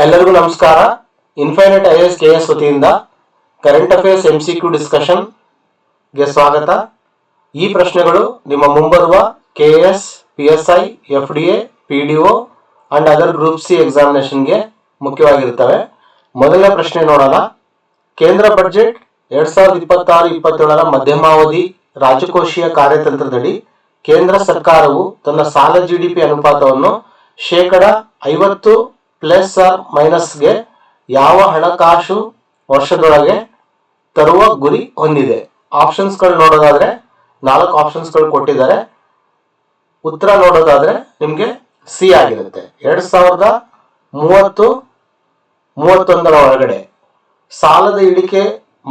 ಎಲ್ಲರಿಗೂ ನಮಸ್ಕಾರ. Infinite IAS KS ವತಿಯಿಂದ ಕರೆಂಟ್ ಅಫೇರ್ಸ್ MCQ ಡಿಸ್ಕಷನ್ಗೆ ಸ್ವಾಗತ. ಈ ಪ್ರಶ್ನೆಗಳು ನಿಮ್ಮ ಮುಂಬರುವ KS, PSI, FDA, PDO and other group C ಎಕ್ಸಾಮಿನೇಷನ್ಗೆ ಮುಖ್ಯವಾಗಿರುತ್ತವೆ. ಮೊದಲನೇ ಪ್ರಶ್ನೆ ನೋಡೋಣ. ಕೇಂದ್ರ ಬಜೆಟ್ 2026-27ರ ಮಧ್ಯಮಾವಧಿ ರಾಜಕೋಶೀಯ ಕಾರ್ಯತಂತ್ರದಡಿ ಕೇಂದ್ರ ಸರ್ಕಾರವು ತನ್ನ ಸಾಲ GDP ಅನುಪಾತವನ್ನು 50+± ಯಾವ ಹಣಕಾಸು ವರ್ಷದೊಳಗೆ ತರುವ ಗುರಿ ಹೊಂದಿದೆ? ಆಪ್ಷನ್ಸ್ಗಳು ನೋಡೋದಾದ್ರೆ 4 ಆಪ್ಷನ್ಸ್ಗಳು ಕೊಟ್ಟಿದ್ದಾರೆ. ಉತ್ತರ ನೋಡೋದಾದ್ರೆ ನಿಮಗೆ ಸಿ ಆಗಿರುತ್ತೆ. 2030-31ರ ಒಳಗಡೆ ಸಾಲದ ಇಳಿಕೆ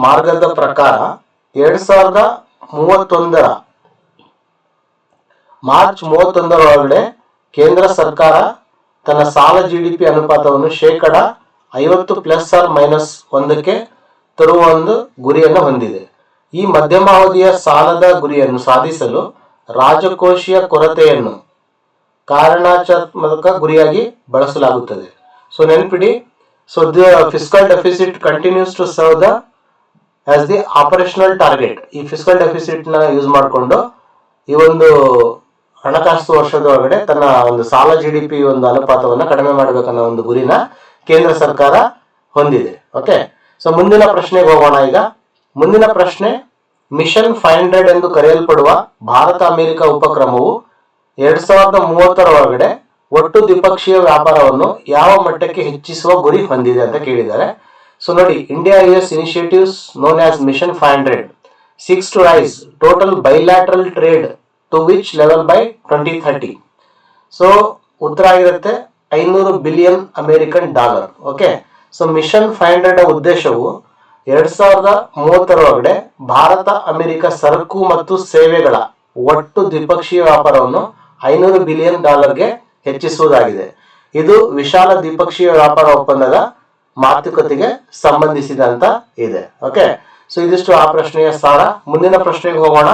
ಮಾರ್ಗದ ಪ್ರಕಾರ 2031ರ ಮಾರ್ಚ್ 31ರ ಒಳಗಡೆ ಕೇಂದ್ರ ಸರ್ಕಾರ ತನ್ನ ಸಾಲ GDP ಅನುಪಾತವನ್ನು 50+±1ಕ್ಕೆ ತರುವ ಒಂದು ಗುರಿಯನ್ನು ಹೊಂದಿದೆ. ಈ ಮಧ್ಯಮಾವಧಿಯ ಸಾಲದ ಗುರಿಯನ್ನು ಸಾಧಿಸಲು ರಾಜಕೋಶೀಯ ಕೊರತೆಯನ್ನು ಕಾರಣಾತ್ಮಕ ಗುರಿಯಾಗಿ ಬಳಸಲಾಗುತ್ತದೆ. ಸೊ ನೆನಪಿಡಿ, so the fiscal deficit continues to serve as the operational target. ಈ ಫಿಸ್ಕಲ್ ಡೆಫಿಸಿಟ್ ನ ಯೂಸ್ ಮಾಡಿಕೊಂಡು ಈ ಒಂದು ಹಣಕಾಸು ವರ್ಷದ ಒಳಗಡೆ ತನ್ನ ಒಂದು ಸಾಲ GDP ಒಂದು ಅನುಪಾತವನ್ನ ಕಡಿಮೆ ಮಾಡಬೇಕನ್ನೋ ಒಂದು ಗುರಿನ ಕೇಂದ್ರ ಸರ್ಕಾರ ಹೊಂದಿದೆ. ಓಕೆ, ಸೊ ಮುಂದಿನ ಪ್ರಶ್ನೆಗೆ ಹೋಗೋಣ. ಈಗ ಮುಂದಿನ ಪ್ರಶ್ನೆ, ಮಿಷನ್ 500 ಎಂದು ಕರೆಯಲ್ಪಡುವ ಭಾರತ ಅಮೆರಿಕ ಉಪಕ್ರಮವು 2030ರ ಒಳಗಡೆ ಒಟ್ಟು ದ್ವಿಪಕ್ಷೀಯ ವ್ಯಾಪಾರವನ್ನು ಯಾವ ಮಟ್ಟಕ್ಕೆ ಹೆಚ್ಚಿಸುವ ಗುರಿ ಹೊಂದಿದೆ ಅಂತ ಕೇಳಿದ್ದಾರೆ. ಸೊ ನೋಡಿ, India US initiatives known as mission 500 seeks to rise total bilateral trade to which level by 2030. So ಉತ್ತರ ಆಗಿರುತ್ತೆ $500 billion American dollar. Okay, so mission 500 ಉದ್ದೇಶವು 2030ರ ಒಳಗಡೆ ಭಾರತ ಅಮೆರಿಕ ಸರಕು ಮತ್ತು ಸೇವೆಗಳ ಒಟ್ಟು ದ್ವಿಪಕ್ಷೀಯ ವ್ಯಾಪಾರವನ್ನು $500 ಬಿಲಿಯನ್ ಹೆಚ್ಚಿಸುವುದಾಗಿದೆ. ಇದು ವಿಶಾಲ ದ್ವಿಪಕ್ಷೀಯ ವ್ಯಾಪಾರ ಒಪ್ಪಂದದ ಮಾತುಕತೆಗೆ ಸಂಬಂಧಿಸಿದಂತ ಇದೆ. ಓಕೆ, ಸೊ ಇದಿಷ್ಟು ಆ ಪ್ರಶ್ನೆಯ ಸಾರ. ಮುಂದಿನ ಪ್ರಶ್ನೆಗೆ ಹೋಗೋಣ.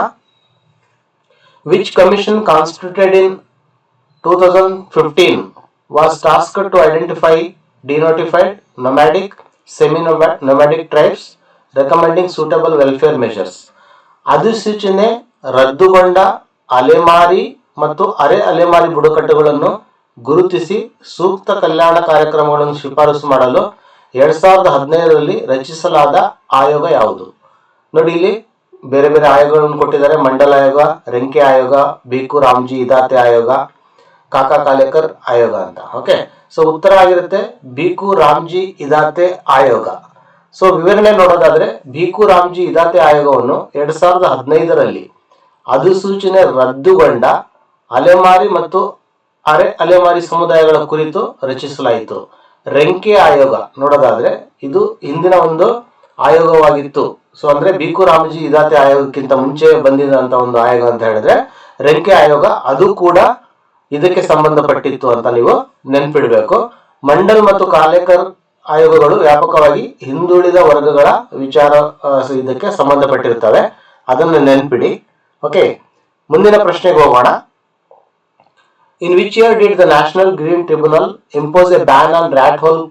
Which commission constituted in 2015 was tasked to identify denotified, nomadic, semi-nomadic tribes, recommending suitable welfare measures? ಅಧಿಸೂಚನೆ ರದ್ದುಗೊಂಡ ಅಲೆಮಾರಿ ಮತ್ತು ಅರೆ ಅಲೆಮಾರಿ ಬುಡಕಟ್ಟುಗಳನ್ನು ಗುರುತಿಸಿ ಸೂಕ್ತ ಕಲ್ಯಾಣ ಕಾರ್ಯಕ್ರಮಗಳನ್ನು ಶಿಫಾರಸು ಮಾಡಲು 2015ರಲ್ಲಿ ರಚಿಸಲಾದ ಆಯೋಗ ಯಾವುದು? ನೋಡಿ, ಇಲ್ಲಿ ಬೇರೆ ಬೇರೆ ಆಯೋಗಗಳನ್ನು ಕೊಟ್ಟಿದ್ದಾರೆ. ಮಂಡಲ ಆಯೋಗ, ರೆಂಕೆ ಆಯೋಗ, ಭಿಕು ರಾಮ್ಜಿ ಇದಾತೆ ಆಯೋಗ, ಕಾಕಾ ಕಾಲೇಕರ್ ಆಯೋಗ ಅಂತ. ಓಕೆ, ಸೊ ಉತ್ತರ ಆಗಿರುತ್ತೆ ಭಿಕು ರಾಮ್ಜಿ ಇದಾತೆ ಆಯೋಗ. ಸೊ ವಿವರಣೆ ನೋಡೋದಾದ್ರೆ, ಭಿಕು ರಾಮ್ಜಿ ಇದಾತೆ ಆಯೋಗವನ್ನು 2015ರಲ್ಲಿ ಅಧಿಸೂಚನೆ ರದ್ದುಗೊಂಡ ಅಲೆಮಾರಿ ಮತ್ತು ಅರೆ ಅಲೆಮಾರಿ ಸಮುದಾಯಗಳ ಕುರಿತು ರಚಿಸಲಾಯಿತು. ರೆಂಕೆ ಆಯೋಗ ನೋಡೋದಾದ್ರೆ ಇದು ಹಿಂದಿನ ಒಂದು ಆಯೋಗವಾಗಿತ್ತು. ಸೊ ಅಂದ್ರೆ ಭಿಕು ರಾಮ್ಜಿ ಇದಾತೆ ಆಯೋಗಕ್ಕಿಂತ ಮುಂಚೆ ಬಂದಿದಂತ ಒಂದು ಆಯೋಗ ಅಂತ ಹೇಳಿದ್ರೆ ರೆಂಕೆ ಆಯೋಗ, ಅದು ಕೂಡ ಇದಕ್ಕೆ ಸಂಬಂಧಪಟ್ಟಿತ್ತು ಅಂತ ನೀವು ನೆನ್ಪಿಡ್ಬೇಕು. ಮಂಡಲ್ ಮತ್ತು ಕಾಲೇಕರ್ ಆಯೋಗಗಳು ವ್ಯಾಪಕವಾಗಿ ಹಿಂದುಳಿದ ವರ್ಗಗಳ ವಿಚಾರ ಇದಕ್ಕೆ ಸಂಬಂಧಪಟ್ಟಿರ್ತವೆ, ಅದನ್ನು ನೆನ್ಪಿಡಿ. ಓಕೆ, ಮುಂದಿನ ಪ್ರಶ್ನೆಗೆ ಹೋಗೋಣ. In which year did the National green Tribunal impose a ban on rat hole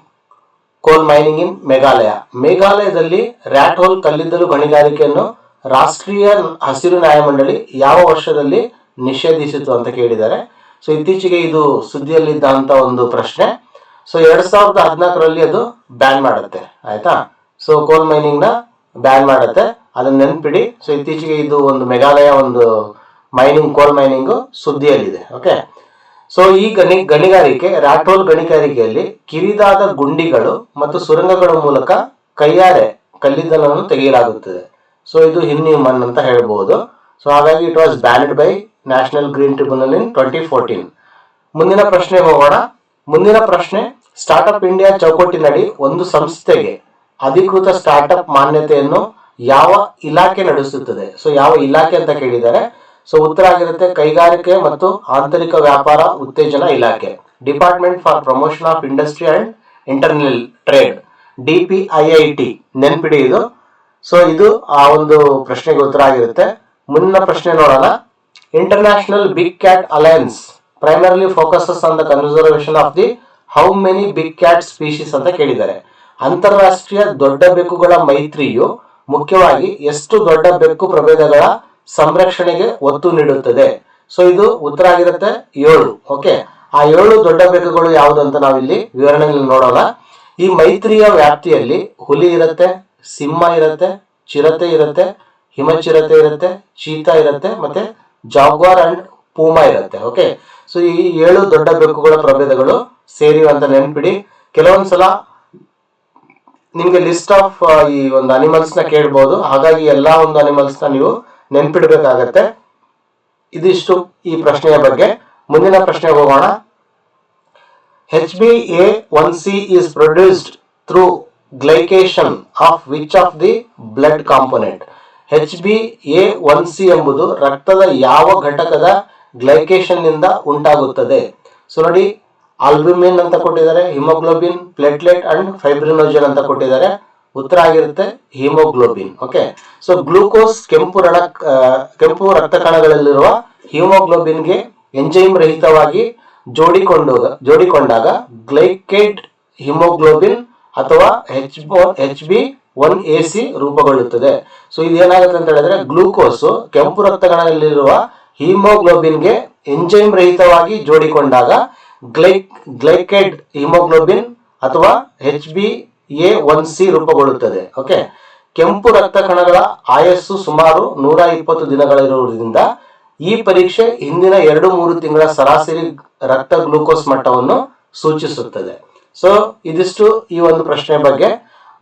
coal mining in Meghalaya? ಮೇಘಾಲಯದಲ್ಲಿ ರ್ಯಾಟ್ ಹೋಲ್ ಕಲ್ಲಿದ್ದಲು ಗಣಿಗಾರಿಕೆಯನ್ನು ರಾಷ್ಟ್ರೀಯ ಹಸಿರು ನ್ಯಾಯಮಂಡಳಿ ಯಾವ ವರ್ಷದಲ್ಲಿ ನಿಷೇಧಿಸಿತು ಅಂತ ಕೇಳಿದ್ದಾರೆ. ಸೊ ಇತ್ತೀಚೆಗೆ ಇದು ಸುದ್ದಿಯಲ್ಲಿದ್ದಂತ ಒಂದು ಪ್ರಶ್ನೆ. ಸೊ 2014ರಲ್ಲಿ ಅದು ಬ್ಯಾನ್ ಮಾಡುತ್ತೆ. ಆಯ್ತಾ, ಸೊ ಕೋಲ್ ಮೈನಿಂಗ್ ನ ಬ್ಯಾನ್ ಮಾಡುತ್ತೆ, ಅದನ್ನ ನೆನ್ಪಿಡಿ. ಸೊ ಇತ್ತೀಚೆಗೆ ಇದು ಒಂದು ಮೇಘಾಲಯ ಒಂದು ಮೈನಿಂಗ್, ಕೋಲ್ ಮೈನಿಂಗ್ ಸುದ್ದಿಯಲ್ಲಿದೆ. ಓಕೆ, ಸೊ ಈ ಗಣಿಗಾರಿಕೆ, ರ್ಯಾಟ್ ಹೋಲ್ ಗಣಿಗಾರಿಕೆಯಲ್ಲಿ ಕಿರಿದಾದ ಗುಂಡಿಗಳು ಮತ್ತು ಸುರಂಗಗಳ ಮೂಲಕ ಕೈಯಾರೆ ಕಲ್ಲಿದ್ದಲನ್ನು ತೆಗೆಯಲಾಗುತ್ತದೆ. ಸೊ ಇದು ಇನ್ಹ್ಯೂಮನ್ ಅಂತ ಹೇಳ್ಬಹುದು. ಸೊ ಹಾಗಾಗಿ it was banned by national green tribunal in 2014. ಮುಂದಿನ ಪ್ರಶ್ನೆ ಹೋಗೋಣ. ಮುಂದಿನ ಪ್ರಶ್ನೆ, ಸ್ಟಾರ್ಟ್ಅಪ್ ಇಂಡಿಯಾ ಚೌಕಟ್ಟಿನಡಿ ಒಂದು ಸಂಸ್ಥೆಗೆ ಅಧಿಕೃತ ಸ್ಟಾರ್ಟ್ಅಪ್ ಮಾನ್ಯತೆಯನ್ನು ಯಾವ ಇಲಾಖೆ ನಡೆಸುತ್ತದೆ? ಸೊ ಯಾವ ಇಲಾಖೆ ಅಂತ ಕೇಳಿದ್ದಾರೆ. ಸೊ ಉತ್ತರ ಆಗಿರುತ್ತೆ ಕೈಗಾರಿಕೆ ಮತ್ತು ಆಂತರಿಕ ವ್ಯಾಪಾರ ಉತ್ತೇಜನ ಇಲಾಖೆ, department for promotion of industry and internal trade, DPIIT. ನೆನ್ಪಿಡಿ ಇದು. ಸೊ ಇದು ಆ ಒಂದು ಪ್ರಶ್ನೆಗೆ ಉತ್ತರ ಆಗಿರುತ್ತೆ. ಮುಂದಿನ ಪ್ರಶ್ನೆ ನೋಡೋಣ. International Big Cat Alliance primarily focuses on the conservation of the how many big cat species ಅಂತ ಕೇಳಿದ್ದಾರೆ. ಅಂತಾರಾಷ್ಟ್ರೀಯ ದೊಡ್ಡ ಬೆಕ್ಕುಗಳ ಮೈತ್ರಿಯು ಮುಖ್ಯವಾಗಿ ಎಷ್ಟು ದೊಡ್ಡ ಬೆಕ್ಕು ಪ್ರಭೇದಗಳ ಸಂರಕ್ಷಣೆಗೆ ಒತ್ತು ನೀಡುತ್ತದೆ? ಸೊ ಇದು ಉತ್ತರ ಆಗಿರುತ್ತೆ 7. ಓಕೆ, ಆ 7 ದೊಡ್ಡ ಬೆಕ್ಕುಗಳು ಯಾವುದು ಅಂತ ನಾವಿಲ್ಲಿ ವಿವರಣೆಯಲ್ಲಿ ನೋಡೋಣ. ಈ ಮೈತ್ರಿಯ ವ್ಯಾಪ್ತಿಯಲ್ಲಿ ಹುಲಿ ಇರುತ್ತೆ, ಸಿಂಹ ಇರುತ್ತೆ, ಚಿರತೆ ಇರುತ್ತೆ, ಹಿಮಚಿರತೆ ಇರುತ್ತೆ, ಚೀತಾ ಇರುತ್ತೆ, ಮತ್ತೆ ಜಾಗ್ವಾರ್ ಅಂಡ್ ಪೂಮಾ ಇರುತ್ತೆ. ಓಕೆ, ಸೊ ಈ 7 ದೊಡ್ಡ ಬೆಕ್ಕುಗಳ ಪ್ರಭೇದಗಳು ಸೇರಿವೆ ಅಂತ ನೆನ್ಪಿಡಿ. ಕೆಲವೊಂದ್ಸಲ ನಿಮ್ಗೆ ಲಿಸ್ಟ್ ಆಫ್ ಈ ಒಂದು ಅನಿಮಲ್ಸ್ ನ ಕೇಳ್ಬಹುದು, ಹಾಗಾಗಿ ಎಲ್ಲಾ ಒಂದು ಅನಿಮಲ್ಸ್ ನ ನೀವು ನೆನ್ಪಿಡ್ಬೇಕಾಗತ್ತೆ. ಇದಿಷ್ಟು ಈ ಪ್ರಶ್ನೆಯ ಬಗ್ಗೆ. ಮುಂದಿನ ಪ್ರಶ್ನೆಗೆ ಹೋಗೋಣ. HbA1c is produced through glycation of which of the blood component? HbA1c ಎಂಬುದು ರಕ್ತದ ಯಾವ ಘಟಕದ ಗ್ಲೈಕೇಶನ್ ನಿಂದ ಉಂಟಾಗುತ್ತದೆ? ಸೊ ನೋಡಿ, ಆಲ್ಬ್ಯೂಮಿನ್ ಅಂತ ಕೊಟ್ಟಿದ್ದಾರೆ, ಹಿಮೋಗ್ಲೋಬಿನ್, ಪ್ಲೇಟ್ಲೆಟ್ ಅಂಡ್ ಫೈಬ್ರಿನೋಜನ್ ಅಂತ ಕೊಟ್ಟಿದ್ದಾರೆ. ಉತ್ತರ ಆಗಿರುತ್ತೆ ಹಿಮೋಗ್ಲೋಬಿನ್. ಓಕೆ, ಸೊ ಗ್ಲೂಕೋಸ್ ಕೆಂಪು ರಕ್ತ ಕಣಗಳಲ್ಲಿರುವ ಹಿಮೋಗ್ಲೋಬಿನ್ಗೆ ಎಂಜೈಮ್ ರಹಿತವಾಗಿ ಜೋಡಿಕೊಂಡಾಗ ಗ್ಲೈಕೇಟ್ ಹಿಮೋಗ್ಲೋಬಿನ್ ಅಥವಾ HbA1c ರೂಪುಗೊಳ್ಳುತ್ತದೆ. ಸೊ ಇದೇನಾಗುತ್ತೆ ಅಂತ ಹೇಳಿದ್ರೆ, ಗ್ಲೂಕೋಸ್ ಕೆಂಪು ರಕ್ತ ಕಣದಲ್ಲಿರುವ ಹಿಮೋಗ್ಲೋಬಿನ್ಗೆ ಎಂಜೈಮ್ ರಹಿತವಾಗಿ ಜೋಡಿಕೊಂಡಾಗ ಗ್ಲೈಕೇಟ್ ಹಿಮೋಗ್ಲೋಬಿನ್ ಅಥವಾ HbA1c ರೂಪುಗೊಳ್ಳುತ್ತದೆ. ಓಕೆ, ಕೆಂಪು ರಕ್ತ ಕಣಗಳ ಆಯಸ್ಸು ಸುಮಾರು 120 ದಿನಗಳಿರುವುದರಿಂದ ಈ ಪರೀಕ್ಷೆ ಹಿಂದಿನ 2-3 ತಿಂಗಳ ಸರಾಸರಿ ರಕ್ತ ಗ್ಲೂಕೋಸ್ ಮಟ್ಟವನ್ನು ಸೂಚಿಸುತ್ತದೆ. ಸೊ ಇದಿಷ್ಟು ಈ ಒಂದು ಪ್ರಶ್ನೆ ಬಗ್ಗೆ.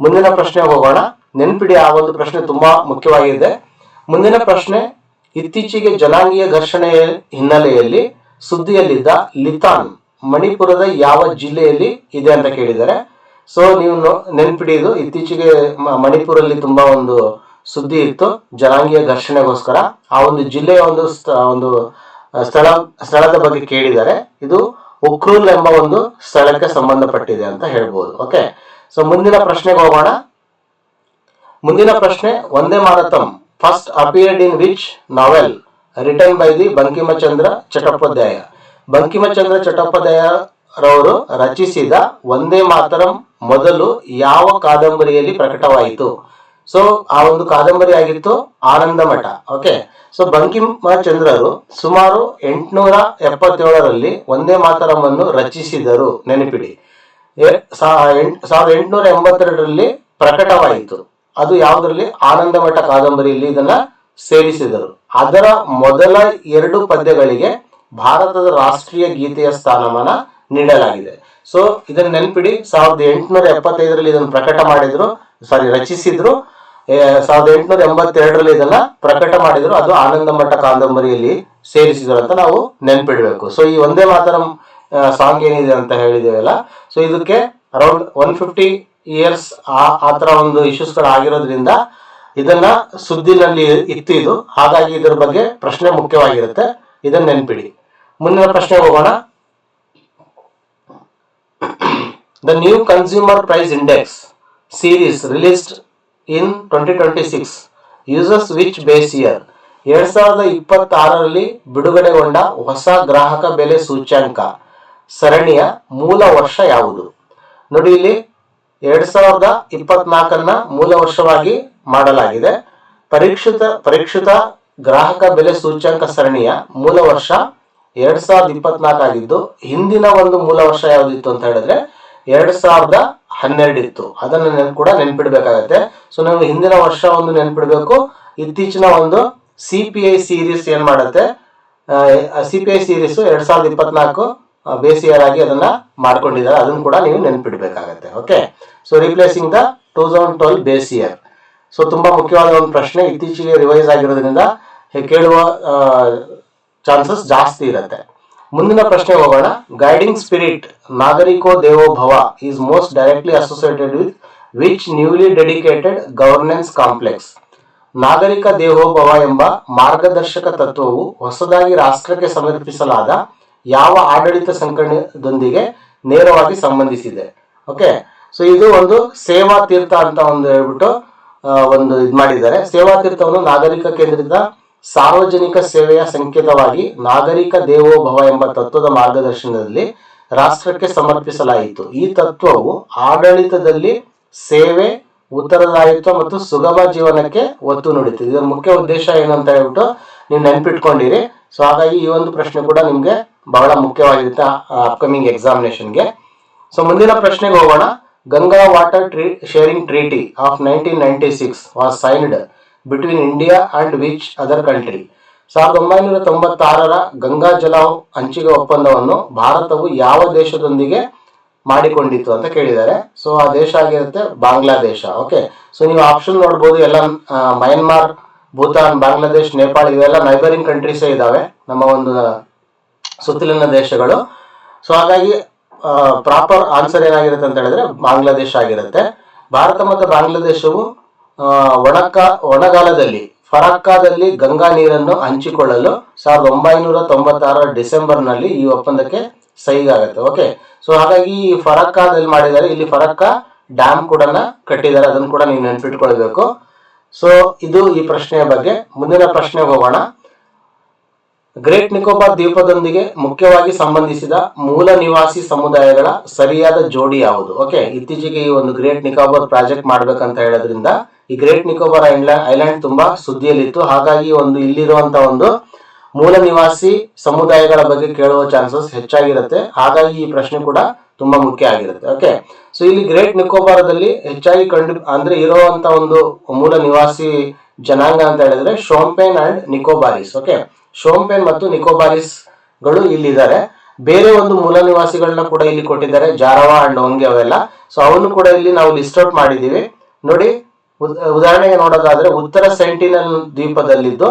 ಮುಂದಿನ ಪ್ರಶ್ನೆ ಹೋಗೋಣ. ನೆನ್ಪಿಡಿ, ಆ ಒಂದು ಪ್ರಶ್ನೆ ತುಂಬಾ ಮುಖ್ಯವಾಗಿದೆ. ಮುಂದಿನ ಪ್ರಶ್ನೆ, ಇತ್ತೀಚೆಗೆ ಜನಾಂಗೀಯ ಘರ್ಷಣೆಯ ಹಿನ್ನೆಲೆಯಲ್ಲಿ ಸುದ್ದಿಯಲ್ಲಿದ್ದ ಲಿತಾನ್ ಮಣಿಪುರದ ಯಾವ ಜಿಲ್ಲೆಯಲ್ಲಿ ಇದೆ ಅಂತ ಕೇಳಿದ್ದಾರೆ. ಸೊ ನೀವು ನೆನ್ಪಿಡಿದು, ಇತ್ತೀಚೆಗೆ ಮಣಿಪುರಲ್ಲಿ ತುಂಬಾ ಒಂದು ಸುದ್ದಿ ಇತ್ತು ಜನಾಂಗೀಯ ಘರ್ಷಣೆಗೋಸ್ಕರ. ಆ ಒಂದು ಜಿಲ್ಲೆಯ ಒಂದು ಸ್ಥಳದ ಬಗ್ಗೆ ಕೇಳಿದ್ದಾರೆ. ಇದು ಉಕ್ರೂಲ್ ಎಂಬ ಒಂದು ಸ್ಥಳಕ್ಕೆ ಸಂಬಂಧಪಟ್ಟಿದೆ ಅಂತ ಹೇಳ್ಬೋದು. ಓಕೆ, ಸೊ ಮುಂದಿನ ಪ್ರಶ್ನೆಗೆ ಹೋಗೋಣ. ಮುಂದಿನ ಪ್ರಶ್ನೆ, Vande Mataram first appeared in which novel written by the Bankim Chandra Chattopadhyay? Bankim Chandra Chattopadhyay ರವರು ರಚಿಸಿದ ವಂದೇ ಮಾತರಂ ಮೊದಲು ಯಾವ ಕಾದಂಬರಿಯಲ್ಲಿ ಪ್ರಕಟವಾಯಿತು? ಸೊ ಆ ಒಂದು ಕಾದಂಬರಿ ಆಗಿತ್ತು ಆನಂದ ಮಠ. ಓಕೆ, ಸೊ ಬಂಕಿಮಚಂದ್ರರು ಸುಮಾರು 877ರಲ್ಲಿ ವಂದೇ ಮಾತರಂ ಅನ್ನು ರಚಿಸಿದರು. ನೆನಪಿಡಿ, 1882ರಲ್ಲಿ ಪ್ರಕಟವಾಯಿತು. ಅದು ಯಾವುದರಲ್ಲಿ? ಆನಂದ ಮಠ ಕಾದಂಬರಿಯಲ್ಲಿ ಇದನ್ನ ಸೇರಿಸಿದರು. ಅದರ ಮೊದಲ 2 ಪದ್ಯಗಳಿಗೆ ಭಾರತದ ರಾಷ್ಟ್ರೀಯ ಗೀತೆಯ ಸ್ಥಾನಮಾನ ನೀಡಲಾಗಿದೆ. ಸೊ ಇದನ್ನ ನೆನಪಿಡಿ, 1875ರಲ್ಲಿ ಇದನ್ನು ರಚಿಸಿದ್ರು. 1882ರಲ್ಲಿ ಇದನ್ನ ಪ್ರಕಟ ಮಾಡಿದ್ರು. ಅದು ಆನಂದ ಮಠ ಕಾದಂಬರಿಯಲ್ಲಿ ಸೇರಿಸಿದ್ರು ಅಂತ ನಾವು ನೆನ್ಪಿಡ್ಬೇಕು. ಸೊ ಈ ವಂದೇ ಮಾತರಂ ಸಾಂಗ್ ಏನಿದೆ ಅಂತ ಹೇಳಿದೇವಲ್ಲ, ಸೊ ಇದಕ್ಕೆ ಅರೌಂಡ್ 150 ಇಯರ್ಸ್ ಆ ತರ ಒಂದು ಇಶ್ಯೂಸ್ ಗಳು ಆಗಿರೋದ್ರಿಂದ ಇದನ್ನ ಸುದ್ದಿನಲ್ಲಿ ಇತ್ತು ಇದು. ಹಾಗಾಗಿ ಇದರ ಬಗ್ಗೆ ಪ್ರಶ್ನೆ ಮುಖ್ಯವಾಗಿರುತ್ತೆ, ಇದನ್ನ ನೆನ್ಪಿಡಿ. ಮುಂದಿನ ಪ್ರಶ್ನೆ ಹೋಗೋಣ. The new Consumer Price Index series released in 2026 uses which base year? 2026ರಲ್ಲಿ ಬಿಡುಗಡೆಗೊಂಡ ಹೊಸ ಗ್ರಾಹಕ ಬೆಲೆ ಸೂಚ್ಯಂಕ ಸರಣಿಯ ಮೂಲ ವರ್ಷ ಯಾವುದು? ನೋಡಿ, ಇಲ್ಲಿ 2024 ಮೂಲ ವರ್ಷವಾಗಿ ಮಾಡಲಾಗಿದೆ. ಪರೀಕ್ಷಿತ ಗ್ರಾಹಕ ಬೆಲೆ ಸೂಚ್ಯಂಕ ಸರಣಿಯ ಮೂಲ ವರ್ಷ 2024 ಆಗಿದ್ದು, ಹಿಂದಿನ ಒಂದು ಮೂಲ ವರ್ಷ ಯಾವ್ದಿತ್ತು ಅಂತ ಹೇಳಿದ್ರೆ 2012 ಇತ್ತು. ಅದನ್ನ ಕೂಡ ನೆನ್ಪಿಡ್ಬೇಕಾಗತ್ತೆ. ಸೊ ನೀವು ಹಿಂದಿನ ವರ್ಷ ಒಂದು ನೆನ್ಪಿಡ್ಬೇಕು. ಇತ್ತೀಚಿನ ಒಂದು CPI ಸೀರೀಸ್ ಏನ್ ಮಾಡುತ್ತೆ, CPI ಸೀರೀಸ್ 2024 ಬೇಸ್ ಇಯರ್ ಆಗಿ ಅದನ್ನ ಮಾಡ್ಕೊಂಡಿದ್ದಾರೆ. ಅದನ್ನ ಕೂಡ ನೀವು ನೆನ್ಪಿಡ್ಬೇಕಾಗತ್ತೆ. Okay, so replacing the 2012 base year. So ತುಂಬಾ ಮುಖ್ಯವಾದ ಒಂದು ಪ್ರಶ್ನೆ, ಇತ್ತೀಚೆಗೆ ರಿವೈಸ್ ಆಗಿರೋದ್ರಿಂದ ಕೇಳುವ ಚಾನ್ಸಸ್ ಜಾಸ್ತಿ ಇರುತ್ತೆ. ಮುಂದಿನ ಪ್ರಶ್ನೆ ಹೋಗೋಣ. ಗೈಡಿಂಗ್ ಸ್ಪಿರಿಟ್ ನಾಗರಿಕೋ ದೇವೋ ಭವ is most directly associated with which newly dedicated governance complex? ನಾಗರಿಕ ದೇವೋಭವ ಎಂಬ ಮಾರ್ಗದರ್ಶಕ ತತ್ವವು ಹೊಸದಾಗಿ ರಾಷ್ಟ್ರಕ್ಕೆ ಸಮರ್ಪಿಸಲಾದ ಯಾವ ಆಡಳಿತ ಸಂಕೀರ್ಣದೊಂದಿಗೆ ನೇರವಾಗಿ ಸಂಬಂಧಿಸಿದೆ? ಓಕೆ, ಸೊ ಇದು ಒಂದು ಸೇವಾ ತೀರ್ಥ ಅಂತ ಒಂದು ಹೇಳ್ಬಿಟ್ಟು ಒಂದು ಇದು ಮಾಡಿದ್ದಾರೆ. ಸೇವಾ ತೀರ್ಥವನ್ನು ನಾಗರಿಕ ಕೇಂದ್ರಿತ ಸಾರ್ವಜನಿಕ ಸೇವೆಯ ಸಂಕೇತವಾಗಿ ನಾಗರಿಕ ದೇವೋಭವ ಎಂಬ ತತ್ವದ ಮಾರ್ಗದರ್ಶನದಲ್ಲಿ ರಾಷ್ಟ್ರಕ್ಕೆ ಸಮರ್ಪಿಸಲಾಯಿತು. ಈ ತತ್ವವು ಆಡಳಿತದಲ್ಲಿ ಸೇವೆ, ಉತ್ತರದಾಯಿತ್ವ ಮತ್ತು ಸುಗಮ ಜೀವನಕ್ಕೆ ಒತ್ತು ನೀಡುತ್ತೆ. ಇದರ ಮುಖ್ಯ ಉದ್ದೇಶ ಏನು ಅಂತ ಹೇಳ್ಬಿಟ್ಟು ನೀವು ನೆನ್ಪಿಟ್ಕೊಂಡಿರಿ. ಸೊ ಹಾಗಾಗಿ ಈ ಒಂದು ಪ್ರಶ್ನೆ ಕೂಡ ನಿಮ್ಗೆ ಬಹಳ ಮುಖ್ಯವಾಗಿರುತ್ತೆ ಅಪ್ಕಮಿಂಗ್ ಎಕ್ಸಾಮಿನೇಷನ್ಗೆ. ಸೊ ಮುಂದಿನ ಪ್ರಶ್ನೆಗೆ ಹೋಗೋಣ. Ganga water sharing treaty of 1996 was signed between India and which other country? 1996ರ ಗಂಗಾ ಜಲ ಹಂಚಿಕೆ ಒಪ್ಪಂದವನ್ನು ಭಾರತವು ಯಾವ ದೇಶದೊಂದಿಗೆ ಮಾಡಿಕೊಂಡಿತ್ತು ಅಂತ ಕೇಳಿದ್ದಾರೆ. ಸೊ ಆ ದೇಶ ಆಗಿರುತ್ತೆ ಬಾಂಗ್ಲಾದೇಶ. ಓಕೆ, ಸೊ ನೀವು ಆಪ್ಷನ್ ನೋಡ್ಬೋದು. ಎಲ್ಲ ಮಯನ್ಮಾರ್, ಭೂತಾನ್, ಬಾಂಗ್ಲಾದೇಶ್, ನೇಪಾಳ ಇವೆಲ್ಲ ನೈಬರಿಂಗ್ ಕಂಟ್ರೀಸೇ ಇದಾವೆ, ನಮ್ಮ ಒಂದು ಸುತ್ತಲಿನ ದೇಶಗಳು. ಸೊ ಹಾಗಾಗಿ ಪ್ರಾಪರ್ ಆನ್ಸರ್ ಏನಾಗಿರುತ್ತೆ ಅಂತ ಹೇಳಿದ್ರೆ ಬಾಂಗ್ಲಾದೇಶ ಆಗಿರುತ್ತೆ. ಭಾರತ ಮತ್ತು ಬಾಂಗ್ಲಾದೇಶವು ಒಣಗಾಲದಲ್ಲಿ ಫರಕ್ಕಾದಲ್ಲಿ ಗಂಗಾ ನೀರನ್ನು ಹಂಚಿಕೊಳ್ಳಲು 1996 ಡಿಸೆಂಬರ್ನಲ್ಲಿ ಈ ಒಪ್ಪಂದಕ್ಕೆ ಸಹಿ ಆಗುತ್ತೆ. ಓಕೆ, ಸೊ ಹಾಗಾಗಿ ಈ ಫರಕ್ಕಾದಲ್ಲಿ ಮಾಡಿದ್ದಾರೆ. ಇಲ್ಲಿ ಫರಕ್ಕಾ ಡ್ಯಾಮ್ ಕೂಡ ಕಟ್ಟಿದ್ದಾರೆ, ಅದನ್ನು ಕೂಡ ನೀವು ನೆನ್ಪಿಟ್ಕೊಳ್ಬೇಕು. ಸೊ ಇದು ಈ ಪ್ರಶ್ನೆಯ ಬಗ್ಗೆ. ಮುಂದಿನ ಪ್ರಶ್ನೆಗೆ ಹೋಗೋಣ. ಗ್ರೇಟ್ ನಿಕೋಬಾರ್ ದ್ವೀಪದೊಂದಿಗೆ ಮುಖ್ಯವಾಗಿ ಸಂಬಂಧಿಸಿದ ಮೂಲ ನಿವಾಸಿ ಸಮುದಾಯಗಳ ಸರಿಯಾದ ಜೋಡಿ ಯಾವುದು? ಓಕೆ, ಇತ್ತೀಚೆಗೆ ಈ ಒಂದು ಗ್ರೇಟ್ ನಿಕೋಬಾರ್ ಪ್ರಾಜೆಕ್ಟ್ ಮಾಡ್ಬೇಕಂತ ಹೇಳೋದ್ರಿಂದ ಈ ಗ್ರೇಟ್ ನಿಕೋಬಾರ್ ಐಲ್ಯಾಂಡ್ ತುಂಬಾ ಸುದ್ದಿಯಲ್ಲಿತ್ತು. ಹಾಗಾಗಿ ಇಲ್ಲಿರುವಂತ ಒಂದು ಮೂಲ ನಿವಾಸಿ ಸಮುದಾಯಗಳ ಬಗ್ಗೆ ಕೇಳುವ ಚಾನ್ಸಸ್ ಹೆಚ್ಚಾಗಿರುತ್ತೆ. ಹಾಗಾಗಿ ಈ ಪ್ರಶ್ನೆ ಕೂಡ ತುಂಬಾ ಮುಖ್ಯ ಆಗಿರುತ್ತೆ. ಓಕೆ, ಸೊ ಇಲ್ಲಿ ಗ್ರೇಟ್ ನಿಕೋಬಾರದಲ್ಲಿ ಹೆಚ್ಚಾಗಿ ಇರುವಂತ ಒಂದು ಮೂಲ ನಿವಾಸಿ ಜನಾಂಗ ಅಂತ ಹೇಳಿದ್ರೆ ಶೋಂಪೇನ್ ಅಂಡ್ ನಿಕೋಬಾರಿಸ್. ಓಕೆ, ಶೋಂಪೇನ್ ಮತ್ತು ನಿಕೋಬಾರಿಸ್ ಗಳು ಇಲ್ಲಿದ್ದಾರೆ. ಬೇರೆ ಒಂದು ಮೂಲ ನಿವಾಸಿಗಳನ್ನ ಕೂಡ ಇಲ್ಲಿ ಕೊಟ್ಟಿದ್ದಾರೆ, ಜಾರವಾ ಅಂಡ್ ಒಂಗೆ ಅವೆಲ್ಲ. ಸೊ ಅವನ್ನು ಕೂಡ ಇಲ್ಲಿ ನಾವು ಲಿಸ್ಟ್ ಔಟ್ ಮಾಡಿದೀವಿ ನೋಡಿ. ಉದಾಹರಣೆಗೆ ನೋಡೋದಾದ್ರೆ ಉತ್ತರ ಸೆಂಟಿನಲ್ ದ್ವೀಪದಲ್ಲಿದ್ದು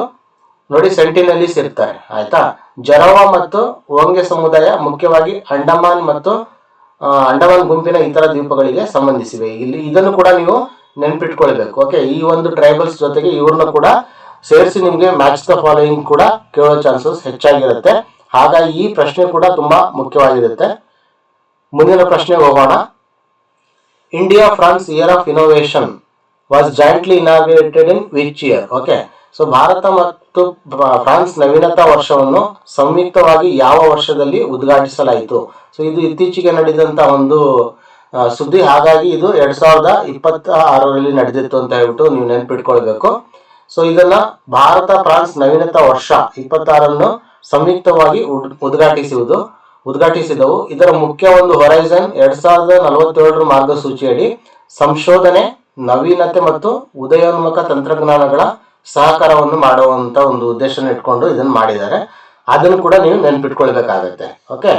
ನೋಡಿ ಸೆಂಟಿನಲೀಸ್ ಇರ್ತಾರೆ, ಆಯ್ತಾ. ಜರವಾ ಮತ್ತು ಒಂಗೆ ಸಮುದಾಯ ಮುಖ್ಯವಾಗಿ ಅಂಡಮಾನ್ ಮತ್ತು ಅಂಡಮಾನ್ ಗುಂಪಿನ ಇತರ ದ್ವೀಪಗಳಿಗೆ ಸಂಬಂಧಿಸಿವೆ. ಇಲ್ಲಿ ಇದನ್ನು ಕೂಡ ನೀವು ನೆನ್ಪಿಟ್ಕೊಳ್ಬೇಕು. ಓಕೆ, ಈ ಒಂದು ಟ್ರೈಬಲ್ಸ್ ಜೊತೆಗೆ ಇವ್ರನ್ನ ಕೂಡ ಸೇರಿಸಿ ನಿಮ್ಗೆ ಮ್ಯಾಚ್ ದ ಫಾಲೋಯಿಂಗ್ ಕೂಡ ಕೇಳೋ ಚಾನ್ಸಸ್ ಹೆಚ್ಚಾಗಿರುತ್ತೆ. ಹಾಗಾಗಿ ಈ ಪ್ರಶ್ನೆ ಕೂಡ ತುಂಬಾ ಮುಖ್ಯವಾಗಿರುತ್ತೆ. ಮುಂದಿನ ಪ್ರಶ್ನೆಗೆ ಹೋಗೋಣ. India France year of innovation was jointly inaugurated in which year? Okay, so Bharat ಮತ್ತು ಫ್ರಾನ್ಸ್ ನವೀನತಾ ವರ್ಷವನ್ನು ಸಂಯುಕ್ತವಾಗಿ ಯಾವ ವರ್ಷದಲ್ಲಿ ಉದ್ಘಾಟಿಸಲಾಯಿತು? ಸೊ ಇದು ಇತ್ತೀಚೆಗೆ ನಡೆದಂತ ಒಂದು ಸುದ್ದಿ. ಹಾಗಾಗಿ ಇದು 2026ರಲ್ಲಿ ನಡೆದಿತ್ತು ಅಂತ ಹೇಳ್ಬಿಟ್ಟು ನೀವು ನೆನ್ಪಿಟ್ಕೊಳ್ಬೇಕು. ಸೊ ಇದನ್ನ ಭಾರತ ಫ್ರಾನ್ಸ್ ನವೀನತಾ ವರ್ಷ 26 ಸಂಯುಕ್ತವಾಗಿ ಉದ್ಘಾಟಿಸಿದವು. ಇದರ ಮುಖ್ಯ ಒಂದು ಹೊರೈಸನ್ 2047 ಮಾರ್ಗಸೂಚಿಯಡಿ ಸಂಶೋಧನೆ, ನವೀನತೆ ಮತ್ತು ಉದಯೋನ್ಮುಖ ತಂತ್ರಜ್ಞಾನಗಳ ಸಹಕಾರವನ್ನು ಮಾಡುವಂತ ಒಂದು ಉದ್ದೇಶನ ಇಟ್ಕೊಂಡು ಇದನ್ನು ಮಾಡಿದ್ದಾರೆ. ಅದನ್ನು ಕೂಡ ನೀವು ನೆನ್ಪಿಟ್ಕೊಳ್ಬೇಕಾಗತ್ತೆ. ಓಕೆ,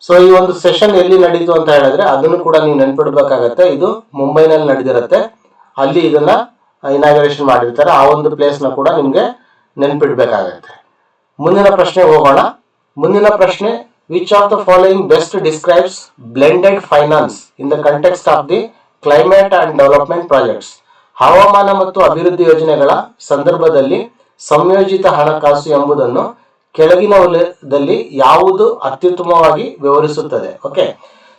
ಸೊ ಈ ಒಂದು ಸೆಷನ್ ಎಲ್ಲಿ ನಡೀತು ಅಂತ ಹೇಳಿದ್ರೆ ಅದನ್ನು ಕೂಡ ನೀವು ನೆನ್ಪಿಡ್ಬೇಕಾಗತ್ತೆ. ಇದು ಮುಂಬೈನಲ್ಲಿ ನಡೆದಿರುತ್ತೆ, ಅಲ್ಲಿ ಇದನ್ನ ಇನಾಗ್ರೇಷನ್ ಮಾಡಿರ್ತಾರೆ. ಆ ಒಂದು ಪ್ಲೇಸ್ ನ ಕೂಡ ನಿಮ್ಗೆ ನೆನ್ಪಿಡ್ಬೇಕಾಗತ್ತೆ. ಮುಂದಿನ ಪ್ರಶ್ನೆ ಹೋಗೋಣ. ಮುಂದಿನ ಪ್ರಶ್ನೆ, which of the following best describes blended finance in the context of the climate and development projects? ಹವಾಮಾನ ಮತ್ತು ಅಭಿವೃದ್ಧಿ ಯೋಜನೆಗಳ ಸಂದರ್ಭದಲ್ಲಿ ಸಂಯೋಜಿತ ಹಣಕಾಸು ಎಂಬುದನ್ನು ಕೆಳಗಿನ ವಲಯದಲ್ಲಿ ಯಾವುದು ಅತ್ಯುತ್ತಮವಾಗಿ ವಿವರಿಸುತ್ತದೆ? ಓಕೆ,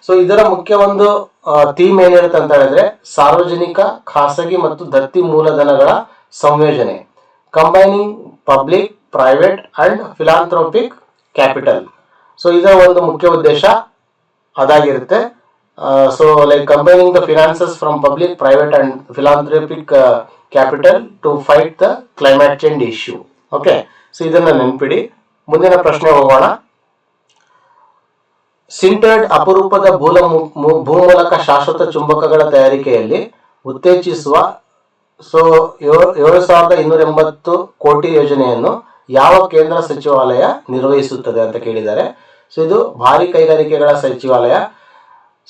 ಸೊ ಇದರ ಮುಖ್ಯ ಒಂದು ಥೀಮ್ ಏನಿರುತ್ತೆ ಅಂತ ಹೇಳಿದ್ರೆ ಸಾರ್ವಜನಿಕ, ಖಾಸಗಿ ಮತ್ತು ದತ್ತಿ ಮೂಲಧನಗಳ ಸಂಯೋಜನೆ, combining public, private and philanthropic capital. So ಇದರ ಒಂದು ಮುಖ್ಯ ಉದ್ದೇಶ ಅದಾಗಿರುತ್ತೆ. So like combining the finances from public, private and philanthropic capital to fight the climate change issue. Okay, so ಇದನ್ನ ನೆನ್ಪಿಡಿ. ಮುಂದಿನ ಪ್ರಶ್ನೆ ಹೋಗೋಣ. ಸಿಂಟರ್ಡ್ ಅಪರೂಪದ ಭೂಮೂಲಕ ಶಾಶ್ವತ ಚುಂಬಕಗಳ ತಯಾರಿಕೆಯಲ್ಲಿ ಉತ್ತೇಜಿಸುವ 7280 ಕೋಟಿ ಯೋಜನೆಯನ್ನು ಯಾವ ಕೇಂದ್ರ ಸಚಿವಾಲಯ ನಿರ್ವಹಿಸುತ್ತದೆ ಅಂತ ಕೇಳಿದ್ದಾರೆ. ಸೊ ಇದು ಭಾರಿ ಕೈಗಾರಿಕೆಗಳ ಸಚಿವಾಲಯ.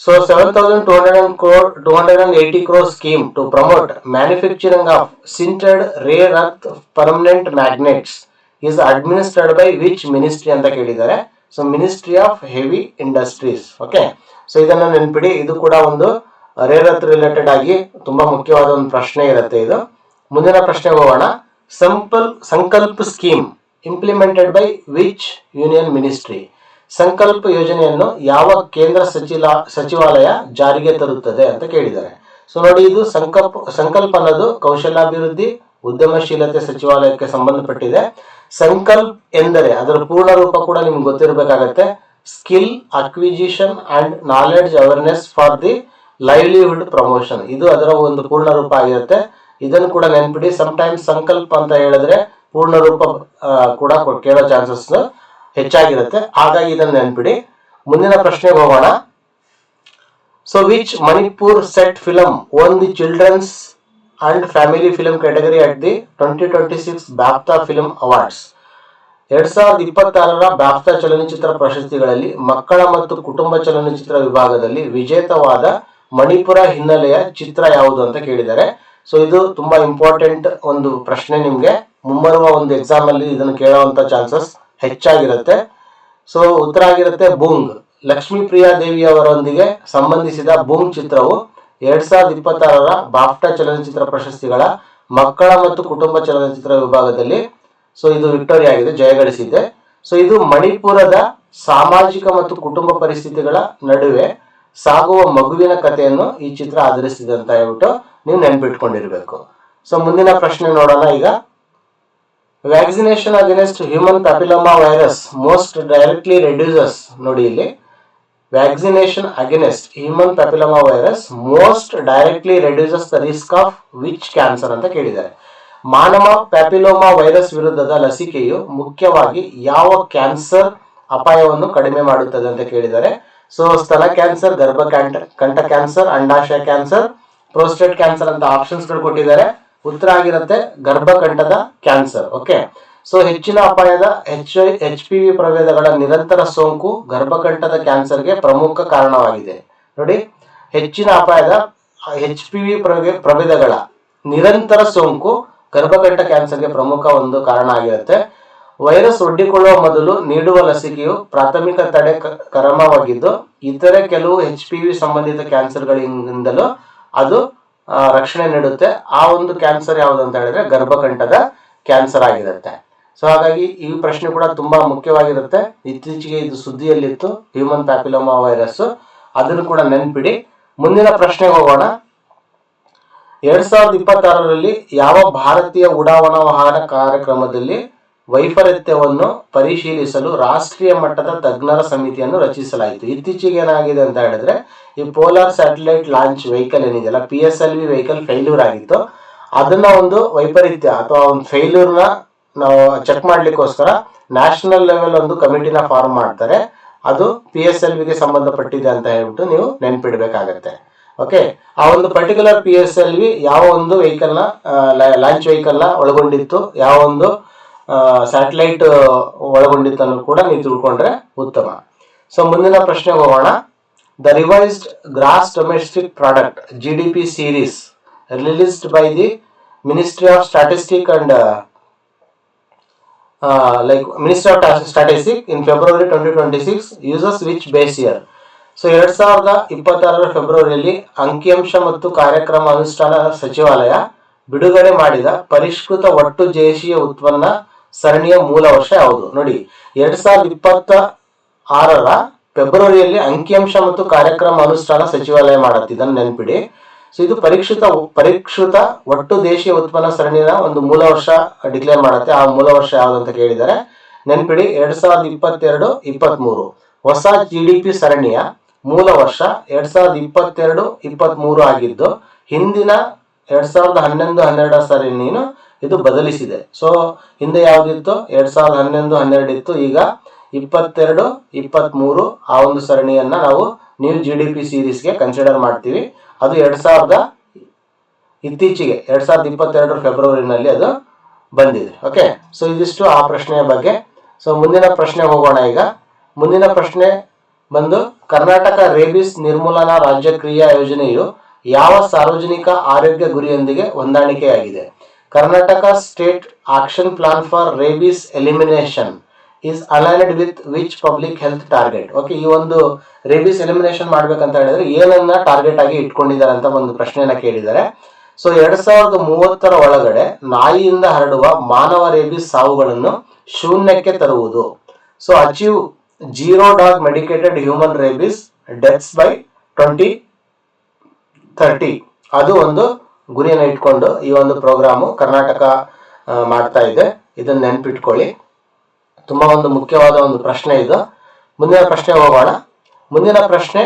So 7,280 crore scheme to promote manufacturing of sintered rare earth permanent magnets is administered by which ministry ಅಂತ ಕೇಳಿದ್ದಾರೆ. So ministry of heavy industries. Okay, so ಇದನ್ನ ನೆನ್ಪಿಡಿ. ಇದು ಕೂಡ ಒಂದು ರೇರ್ ಅರ್ತ್ ರಿಲೇಟೆಡ್ ಆಗಿ ತುಂಬಾ ಮುಖ್ಯವಾದ ಒಂದು ಪ್ರಶ್ನೆ ಇರುತ್ತೆ ಇದು. ಮುಂದಿನ ಪ್ರಶ್ನೆಗೆ ಹೋಗೋಣ. ಸಂಕಲ್ಪ scheme implemented by which union ministry? ಸಂಕಲ್ಪ ಯೋಜನೆಯನ್ನು ಯಾವ ಕೇಂದ್ರ ಸಚಿವಾಲಯ ಜಾರಿಗೆ ತರುತ್ತದೆ ಅಂತ ಕೇಳಿದ್ದಾರೆ. ಸೊ ನೋಡಿ, ಇದು ಸಂಕಲ್ಪ ಅನ್ನೋದು ಕೌಶಲ್ಯಾಭಿವೃದ್ಧಿ ಉದ್ಯಮಶೀಲತೆ ಸಚಿವಾಲಯಕ್ಕೆ ಸಂಬಂಧಪಟ್ಟಿದೆ. ಸಂಕಲ್ಪ ಎಂದರೆ ಅದರ ಪೂರ್ಣ ರೂಪ ಕೂಡ ನಿಮ್ಗೆ ಗೊತ್ತಿರಬೇಕಾಗತ್ತೆ. Skill acquisition and knowledge awareness for the livelihood promotion. ಇದು ಅದರ ಒಂದು ಪೂರ್ಣ ರೂಪ ಆಗಿರುತ್ತೆ. ಇದನ್ನು ಕೂಡ ನೆನ್ಪಿಡಿ. ಸಮಟೈಮ್ಸ್ ಸಂಕಲ್ಪ ಅಂತ ಹೇಳಿದ್ರೆ ಪೂರ್ಣ ರೂಪ ಕೂಡ ಕೇಳೋ ಚಾನ್ಸಸ್ ಹೆಚ್ಚಾಗಿರುತ್ತೆ, ಹಾಗಾಗಿ ಇದನ್ನು ನೆನ್ಪಿಡಿ. ಮುಂದಿನ ಪ್ರಶ್ನೆಗೆ ಹೋಗೋಣ. So which Manipur set film won the children's and family film category at the 2026 BAFTA film awards? 2026ರ ಬ್ಯಾಫ್ತಾ ಚಲನಚಿತ್ರ ಪ್ರಶಸ್ತಿಗಳಲ್ಲಿ ಮಕ್ಕಳ ಮತ್ತು ಕುಟುಂಬ ಚಲನಚಿತ್ರ ವಿಭಾಗದಲ್ಲಿ ವಿಜೇತವಾದ ಮಣಿಪುರ ಹಿನ್ನೆಲೆಯ ಚಿತ್ರ ಯಾವುದು ಅಂತ ಕೇಳಿದ್ದಾರೆ. ಸೊ ಇದು ತುಂಬಾ ಇಂಪಾರ್ಟೆಂಟ್ ಒಂದು ಪ್ರಶ್ನೆ. ನಿಮ್ಗೆ ಮುಂಬರುವ ಒಂದು ಎಕ್ಸಾಮ್ ಅಲ್ಲಿ ಇದನ್ನು ಕೇಳುವಂತ ಚಾನ್ಸಸ್ ಹೆಚ್ಚಾಗಿರುತ್ತೆ. ಸೊ ಉತ್ತರ ಆಗಿರುತ್ತೆ ಬೂಂಗ್. ಲಕ್ಷ್ಮೀ ಪ್ರಿಯಾ ದೇವಿ ಅವರೊಂದಿಗೆ ಸಂಬಂಧಿಸಿದ ಬೂಂಗ್ ಚಿತ್ರವು 2026ರ ಬಾಫ್ಟಾ ಚಲನಚಿತ್ರ ಪ್ರಶಸ್ತಿಗಳ ಮಕ್ಕಳ ಮತ್ತು ಕುಟುಂಬ ಚಲನಚಿತ್ರ ವಿಭಾಗದಲ್ಲಿ ಸೊ ಇದು ವಿಕ್ಟೋರಿ ಆಗಿದೆ, ಜಯಗಳಿಸಿದೆ. ಸೊ ಇದು ಮಣಿಪುರದ ಸಾಮಾಜಿಕ ಮತ್ತು ಕುಟುಂಬ ಪರಿಸ್ಥಿತಿಗಳ ನಡುವೆ ಸಾಗುವ ಮಗುವಿನ ಕಥೆಯನ್ನು ಈ ಚಿತ್ರ ಆಧರಿಸಿದೆ ಅಂತ ಹೇಳ್ಬಿಟ್ಟು ನೀವು ನೆನ್ಪಿಟ್ಕೊಂಡಿರ್ಬೇಕು. ಸೊ ಮುಂದಿನ ಪ್ರಶ್ನೆ ನೋಡೋಣ ಈಗ. Vaccination against human papilloma virus most directly reduces, ನೋಡಿ ಇಲ್ಲಿ vaccination against human papilloma virus most directly reduces the risk of which cancer ಅಂತ ಕೇಳಿದ್ದಾರೆ. ಮಾನವ ಪ್ಯಾಪಿಲೋಮಾ ವೈರಸ್ ವಿರುದ್ಧದ ಲಸಿಕೆಯು ಮುಖ್ಯವಾಗಿ ಯಾವ ಕ್ಯಾನ್ಸರ್ ಅಪಾಯವನ್ನು ಕಡಿಮೆ ಮಾಡುತ್ತದೆ ಅಂತ ಕೇಳಿದ್ದಾರೆ. ಸೊ ಸ್ತನ ಕ್ಯಾನ್ಸರ್, ಕಂಠ ಕ್ಯಾನ್ಸರ್, ಅಂಡಾಶಯ ಕ್ಯಾನ್ಸರ್, ಪ್ರೋಸ್ಟೇಟ್ ಕ್ಯಾನ್ಸರ್ ಅಂತ ಆಪ್ಷನ್ಸ್ ಗಳು ಕೊಟ್ಟಿದ್ದಾರೆ. ಉತ್ತರ ಆಗಿರುತ್ತೆ ಗರ್ಭಕಂಠದ ಕ್ಯಾನ್ಸರ್. ಓಕೆ, ಸೊ ಹೆಚ್ಚಿನ ಅಪಾಯದ HPV ಪ್ರಭೇದಗಳ ನಿರಂತರ ಸೋಂಕು ಗರ್ಭಕಂಠದ ಕ್ಯಾನ್ಸರ್ಗೆ ಪ್ರಮುಖ ಕಾರಣವಾಗಿದೆ. ನೋಡಿ, ಹೆಚ್ಚಿನ ಅಪಾಯದ HPV ಪ್ರಭೇದಗಳ ನಿರಂತರ ಸೋಂಕು ಗರ್ಭಕಂಠ ಕ್ಯಾನ್ಸರ್ಗೆ ಪ್ರಮುಖ ಒಂದು ಕಾರಣ ಆಗಿರುತ್ತೆ. ವೈರಸ್ ಒಡ್ಡಿಕೊಳ್ಳುವ ಮೊದಲು ನೀಡುವ ಲಸಿಕೆಯು ಪ್ರಾಥಮಿಕ ತಡೆ ಕ್ರಮವಾಗಿದ್ದು ಇತರೆ ಕೆಲವು HPV ಸಂಬಂಧಿತ ಕ್ಯಾನ್ಸರ್ಗಳಿಂದಲೂ ಅದು ರಕ್ಷಣೆ ನೀಡುತ್ತೆ. ಆ ಒಂದು ಕ್ಯಾನ್ಸರ್ ಯಾವುದು ಅಂತ ಹೇಳಿದ್ರೆ ಗರ್ಭಕಂಠದ ಕ್ಯಾನ್ಸರ್ ಆಗಿರುತ್ತೆ. ಸೊ ಹಾಗಾಗಿ ಈ ಪ್ರಶ್ನೆ ಕೂಡ ತುಂಬಾ ಮುಖ್ಯವಾಗಿರುತ್ತೆ. ಇತ್ತೀಚೆಗೆ ಇದು ಸುದ್ದಿಯಲ್ಲಿತ್ತು, ಹ್ಯೂಮನ್ ಪ್ಯಾಪಿಲೋಮಾ ವೈರಸ್, ಅದನ್ನು ಕೂಡ ನೆನ್ಪಿಡಿ. ಮುಂದಿನ ಪ್ರಶ್ನೆಗೆ ಹೋಗೋಣ. 2026ರಲ್ಲಿ ಯಾವ ಭಾರತೀಯ ಉಡಾವಣಾ ವಾಹನ ಕಾರ್ಯಕ್ರಮದಲ್ಲಿ ವೈಫಲ್ಯವನ್ನು ಪರಿಶೀಲಿಸಲು ರಾಷ್ಟ್ರೀಯ ಮಟ್ಟದ ತಜ್ಞರ ಸಮಿತಿಯನ್ನು ರಚಿಸಲಾಯಿತು? ಇತ್ತೀಚೆಗೆ ಏನಾಗಿದೆ ಅಂತ ಹೇಳಿದ್ರೆ ಈ ಪೋಲಾರ್ ಸ್ಯಾಟಲೈಟ್ ಲಾಂಚ್ ವೆಹಿಕಲ್ ಏನಿದೆಯಲ್ಲ, PSLV ವೆಹಿಕಲ್ ಫೇಲ್ಯೂರ್ ಆಗಿತ್ತು. ಅದನ್ನ ಒಂದು ವೈಪರೀತ್ಯ ಅಥವಾ ಒಂದು ಫೇಲ್ಯೂರ್ನ ನಾವು ಚೆಕ್ ಮಾಡ್ಲಿಕ್ಕೋಸ್ಕರ ನ್ಯಾಷನಲ್ ಲೆವೆಲ್ ಒಂದು ಕಮಿಟಿನ ಫಾರ್ಮ್ ಮಾಡ್ತಾರೆ. ಅದು PSLVಗೆ ಸಂಬಂಧಪಟ್ಟಿದೆ ಅಂತ ಹೇಳ್ಬಿಟ್ಟು ನೀವು ನೆನ್ಪಿಡ್ಬೇಕಾಗತ್ತೆ. ಓಕೆ, ಆ ಒಂದು ಪರ್ಟಿಕ್ಯುಲರ್ PSLV ಯಾವ ಒಂದು ವೆಹಿಕಲ್ನ ಲಾಂಚ್ ವೆಹಿಕಲ್ನ ಒಳಗೊಂಡಿತ್ತು, ಯಾವ ಒಂದು ಸ್ಯಾಟಲೈಟ್ ಒಳಗೊಂಡಿತ್ತನ್ನು ಕೂಡ ನೀವು ತಿಳ್ಕೊಂಡ್ರೆ ಉತ್ತಮ. ಸೊ ಮುಂದಿನ ಪ್ರಶ್ನೆಗೆ ಹೋಗೋಣ. The revised gross domestic product GDP series released by the Ministry of Statistic and Ministry of Statistics in February 2026 uses which base year? So 2026ರ ಫೆಬ್ರವರಿಯಲ್ಲಿ ಅಂಕಿಅಂಶ ಮತ್ತು ಕಾರ್ಯಕ್ರಮ ಅನುಷ್ಠಾನ ಸಚಿವಾಲಯ ಬಿಡುಗಡೆ ಮಾಡಿದ ಪರಿಷ್ಕೃತ ಒಟ್ಟು ದೇಶೀಯ ಉತ್ಪನ್ನ ಸರಣಿಯ ಮೂಲ ವರ್ಷ ಯಾವುದು? ನೋಡಿ, 2026ರ ಫೆಬ್ರವರಿಯಲ್ಲಿ ಅಂಕಿಅಂಶ ಮತ್ತು ಕಾರ್ಯಕ್ರಮ ಅನುಷ್ಠಾನ ಸಚಿವಾಲಯ ಮಾಡುತ್ತೆ, ಇದನ್ನು ನೆನ್ಪಿಡಿ. ಸೊ ಇದು ಪರಿಷ್ಕೃತ ಒಟ್ಟು ದೇಶೀಯ ಉತ್ಪನ್ನ ಸರಣಿಯ ಒಂದು ಮೂಲ ವರ್ಷ ಡಿಕ್ಲೇರ್ ಮಾಡುತ್ತೆ. ಆ ಮೂಲ ವರ್ಷ ಯಾವುದು ಅಂತ ಕೇಳಿದರೆ ನೆನ್ಪಿಡಿ 2022-23. ಹೊಸ GDP ಸರಣಿಯ ಮೂಲ ವರ್ಷ 2022-23 ಆಗಿದ್ದು ಹಿಂದಿನ 2011-12 ಸರಣಿಯನ್ನು ಇದು ಬದಲಿಸಿದೆ. ಸೊ ಹಿಂದೆ ಯಾವ್ದಿತ್ತು? 2011-12 ಇತ್ತು. ಈಗ 22-23 ಆ ಒಂದು ಸರಣಿಯನ್ನ ನಾವು ನ್ಯೂ GDP ಸೀರೀಸ್ಗೆ ಕನ್ಸಿಡರ್ ಮಾಡ್ತೀವಿ. ಅದು ಇತ್ತೀಚೆಗೆ 2022 ಫೆಬ್ರವರಿನಲ್ಲಿ ಅದು ಬಂದಿದೆ. ಓಕೆ, ಸೊ ಇದಿಷ್ಟು ಆ ಪ್ರಶ್ನೆಯ ಬಗ್ಗೆ. ಸೊ ಮುಂದಿನ ಪ್ರಶ್ನೆ ಹೋಗೋಣ ಈಗ. ಮುಂದಿನ ಪ್ರಶ್ನೆ ಬಂದು ಕರ್ನಾಟಕ ರೇಬಿಸ್ ನಿರ್ಮೂಲನಾ ರಾಜ್ಯ ಕ್ರಿಯಾ ಯೋಜನೆಯು ಯಾವ ಸಾರ್ವಜನಿಕ ಆರೋಗ್ಯ ಗುರಿಯೊಂದಿಗೆ ಹೊಂದಾಣಿಕೆಯಾಗಿದೆ? Karnataka state action plan for rabies elimination is aligned with which public health target? Okay, ಈ ಒಂದು ರೇಬಿಸ್ ಎಲಿಮಿನೇಷನ್ ಮಾಡ್ಬೇಕಂತ ಹೇಳಿದ್ರೆ ಏನನ್ನ ಟಾರ್ಗೆಟ್ ಆಗಿ ಇಟ್ಕೊಂಡಿದ್ದಾರೆ ಅಂತ ಒಂದು ಪ್ರಶ್ನೆಯನ್ನ ಕೇಳಿದ್ದಾರೆ. ಸೊ 2030ರ ಒಳಗಡೆ ನಾಯಿಯಿಂದ ಹರಡುವ ಮಾನವ ರೇಬಿಸ್ ಸಾವುಗಳನ್ನು ಶೂನ್ಯಕ್ಕೆ ತರುವುದು. So achieve zero dog medicated human rabies deaths by 2030, ಅದು ಒಂದು ಗುರಿಯನ್ನು ಇಟ್ಕೊಂಡು ಈ ಒಂದು ಪ್ರೋಗ್ರಾಮು ಕರ್ನಾಟಕ ಮಾಡ್ತಾ ಇದೆ. ಇದನ್ನ ನೆನ್ಪಿಟ್ಕೊಳ್ಳಿ, ತುಂಬಾ ಒಂದು ಮುಖ್ಯವಾದ ಒಂದು ಪ್ರಶ್ನೆ ಇದು. ಮುಂದಿನ ಪ್ರಶ್ನೆ ಹೋಗೋಣ. ಮುಂದಿನ ಪ್ರಶ್ನೆ,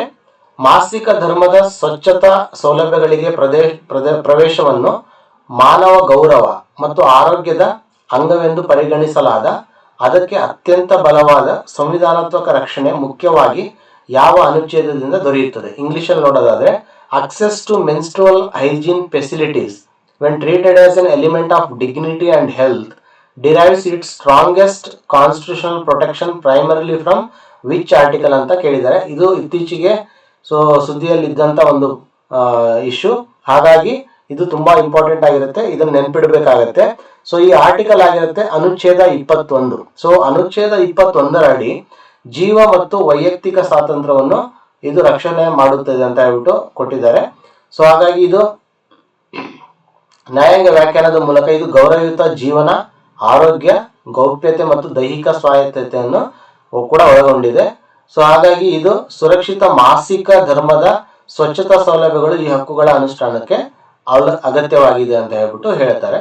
ಮಾಸಿಕ ಧರ್ಮದ ಸ್ವಚ್ಛತಾ ಸೌಲಭ್ಯಗಳಿಗೆ ಪ್ರವೇಶವನ್ನು ಮಾನವ ಗೌರವ ಮತ್ತು ಆರೋಗ್ಯದ ಅಂಗವೆಂದು ಪರಿಗಣಿಸಲಾದ ಅದಕ್ಕೆ ಅತ್ಯಂತ ಬಲವಾದ ಸಂವಿಧಾನಾತ್ಮಕ ರಕ್ಷಣೆ ಮುಖ್ಯವಾಗಿ ಯಾವ ಅನುಚ್ಛೇದದಿಂದ ದೊರೆಯುತ್ತದೆ? ಇಂಗ್ಲಿಷಲ್ಲಿ ನೋಡೋದಾದ್ರೆ, access to menstrual hygiene facilities when treated as an element of dignity and health derives its strongest constitutional protection primarily from which article ಅಂತ ಕೇಳಿದ್ದಾರೆ. ಇದು ಇತ್ತೀಚೆಗೆ ಸುದ್ದಿಯಲ್ಲಿ ಇದ್ದಂತ ಒಂದು ಇಶ್ಯೂ, ಹಾಗಾಗಿ ಇದು ತುಂಬಾ ಇಂಪಾರ್ಟೆಂಟ್ ಆಗಿರುತ್ತೆ, ಇದನ್ನ ನೆನ್ಪಿಡ್ಬೇಕಾಗತ್ತೆ. ಈ ಆರ್ಟಿಕಲ್ ಆಗಿರುತ್ತೆ ಅನುಚ್ಛೇದ 21. ಅನುಚ್ಛೇದ 21 ಅಡಿ ಜೀವ ಮತ್ತು ವೈಯಕ್ತಿಕ ಸ್ವಾತಂತ್ರ್ಯವನ್ನು ಇದು ರಕ್ಷಣೆ ಮಾಡುತ್ತದೆ ಅಂತ ಹೇಳ್ಬಿಟ್ಟು ಕೊಟ್ಟಿದ್ದಾರೆ. ಹಾಗಾಗಿ ಇದು ನ್ಯಾಯಾಂಗ ವ್ಯಾಖ್ಯಾನದ ಮೂಲಕ ಇದು ಗೌರವಯುತ ಜೀವನ, ಆರೋಗ್ಯ, ಗೌಪ್ಯತೆ ಮತ್ತು ದೈಹಿಕ ಸ್ವಾಯತ್ತತೆಯನ್ನು ಕೂಡ ಒಳಗೊಂಡಿದೆ. ಹಾಗಾಗಿ ಇದು ಸುರಕ್ಷಿತ ಮಾಸಿಕ ಧರ್ಮದ ಸ್ವಚ್ಛತಾ ಸೌಲಭ್ಯಗಳು ಈ ಹಕ್ಕುಗಳ ಅನುಷ್ಠಾನಕ್ಕೆ ಅಗತ್ಯವಾಗಿದೆ ಅಂತ ಹೇಳ್ಬಿಟ್ಟು ಹೇಳ್ತಾರೆ.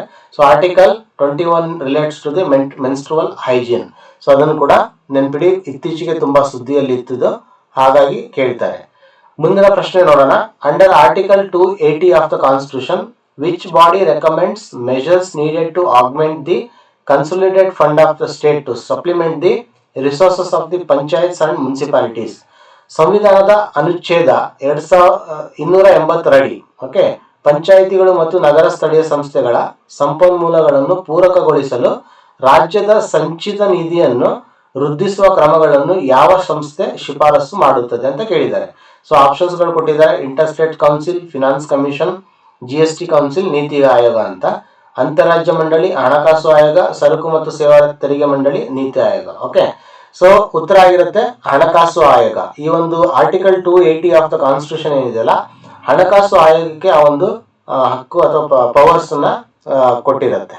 Article 21 relates to the menstrual hygiene. ಅದನ್ನು ಕೂಡ ನೆನ್ಪಿಡಿ, ಇತ್ತೀಚೆಗೆ ತುಂಬಾ ಸುದ್ದಿಯಲ್ಲಿ ಇತ್ತಿದ್ದು, ಹಾಗಾಗಿ ಕೇಳ್ತಾರೆ. ಮುಂದಿನ ಪ್ರಶ್ನೆ ನೋಡೋಣ. Under article 280 of the constitution which body recommends measures needed to augment the consolidated fund of the state to supplement the resources of the panchayats and municipalities? ಸಂವಿಧಾನದ ಅನುಚ್ಛೇದ 280 ಅಡಿ ಪಂಚಾಯಿತಿಗಳು ಮತ್ತು ನಗರ ಸ್ಥಳೀಯ ಸಂಸ್ಥೆಗಳ ಸಂಪನ್ಮೂಲಗಳನ್ನು ಪೂರಕಗೊಳಿಸಲು ರಾಜ್ಯದ ಸಂಚಿತ ನಿಧಿಯನ್ನು ವೃದ್ಧಿಸುವ ಕ್ರಮಗಳನ್ನು ಯಾವ ಸಂಸ್ಥೆ ಶಿಫಾರಸು ಮಾಡುತ್ತದೆ ಅಂತ ಕೇಳಿದ್ದಾರೆ. ಆಪ್ಷನ್ಸ್ಗಳು ಕೊಟ್ಟಿದ್ದಾರೆ: inter state council, finance commission, GST council, NITI Aayog ಅಂತ. ಅಂತಾರಾಜ್ಯ ಮಂಡಳಿ, ಹಣಕಾಸು ಆಯೋಗ, ಸರಕು ಮತ್ತು ಸೇವಾ ತೆರಿಗೆ ಮಂಡಳಿ, ನೀತಿ ಆಯೋಗ. ಉತ್ತರ ಆಗಿರುತ್ತೆ ಹಣಕಾಸು ಆಯೋಗ. ಈ ಒಂದು ಆರ್ಟಿಕಲ್ 280 ಆಫ್ ದ ಕಾನ್ಸ್ಟಿಟ್ಯೂಷನ್ ಏನಿದೆಯಲ್ಲ, ಹಣಕಾಸು ಆಯೋಗಕ್ಕೆ ಆ ಒಂದು ಹಕ್ಕು ಅಥವಾ ಪವರ್ಸ್ ನ ಕೊಟ್ಟಿರುತ್ತೆ.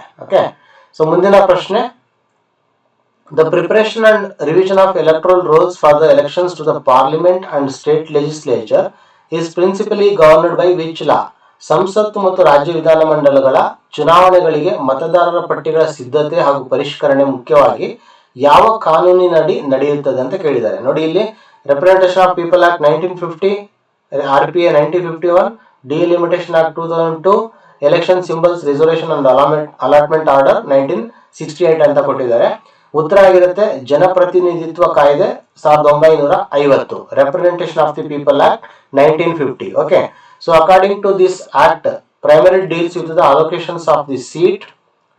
ಮುಂದಿನ ಪ್ರಶ್ನೆ, the preparation and revision of electoral rolls for the elections to the parliament and state legislature is principally governed by which law? ಸಂಸತ್ತು ಮತ್ತು ರಾಜ್ಯ ವಿಧಾನಮಂಡಲಗಳ ಚುನಾವಣೆಗಳಿಗೆ ಮತದಾರರ ಪಟ್ಟಿಗಳ ಸಿದ್ಧತೆ ಹಾಗೂ ಪರಿಷ್ಕರಣೆ ಮುಖ್ಯವಾಗಿ ಯಾವ ಕಾನೂನಿನಡಿ ನಡೆಯುತ್ತದೆ ಅಂತ ಕೇಳಿದ್ದಾರೆ. ನೋಡಿ, ಇಲ್ಲಿ representation of people act 1950, RPA 1951, delimitation act 2002, election symbols reservation and allotment order 1968 ಅಂತ ಕೊಟ್ಟಿದ್ದಾರೆ. ಉತ್ತರ ಆಗಿರುತ್ತೆ ಜನಪ್ರತಿನಿಧಿತ್ವ ಕಾಯ್ದೆ 1950, representation of the people act 1950. According to this act, primarily deals with the allocations of the seat,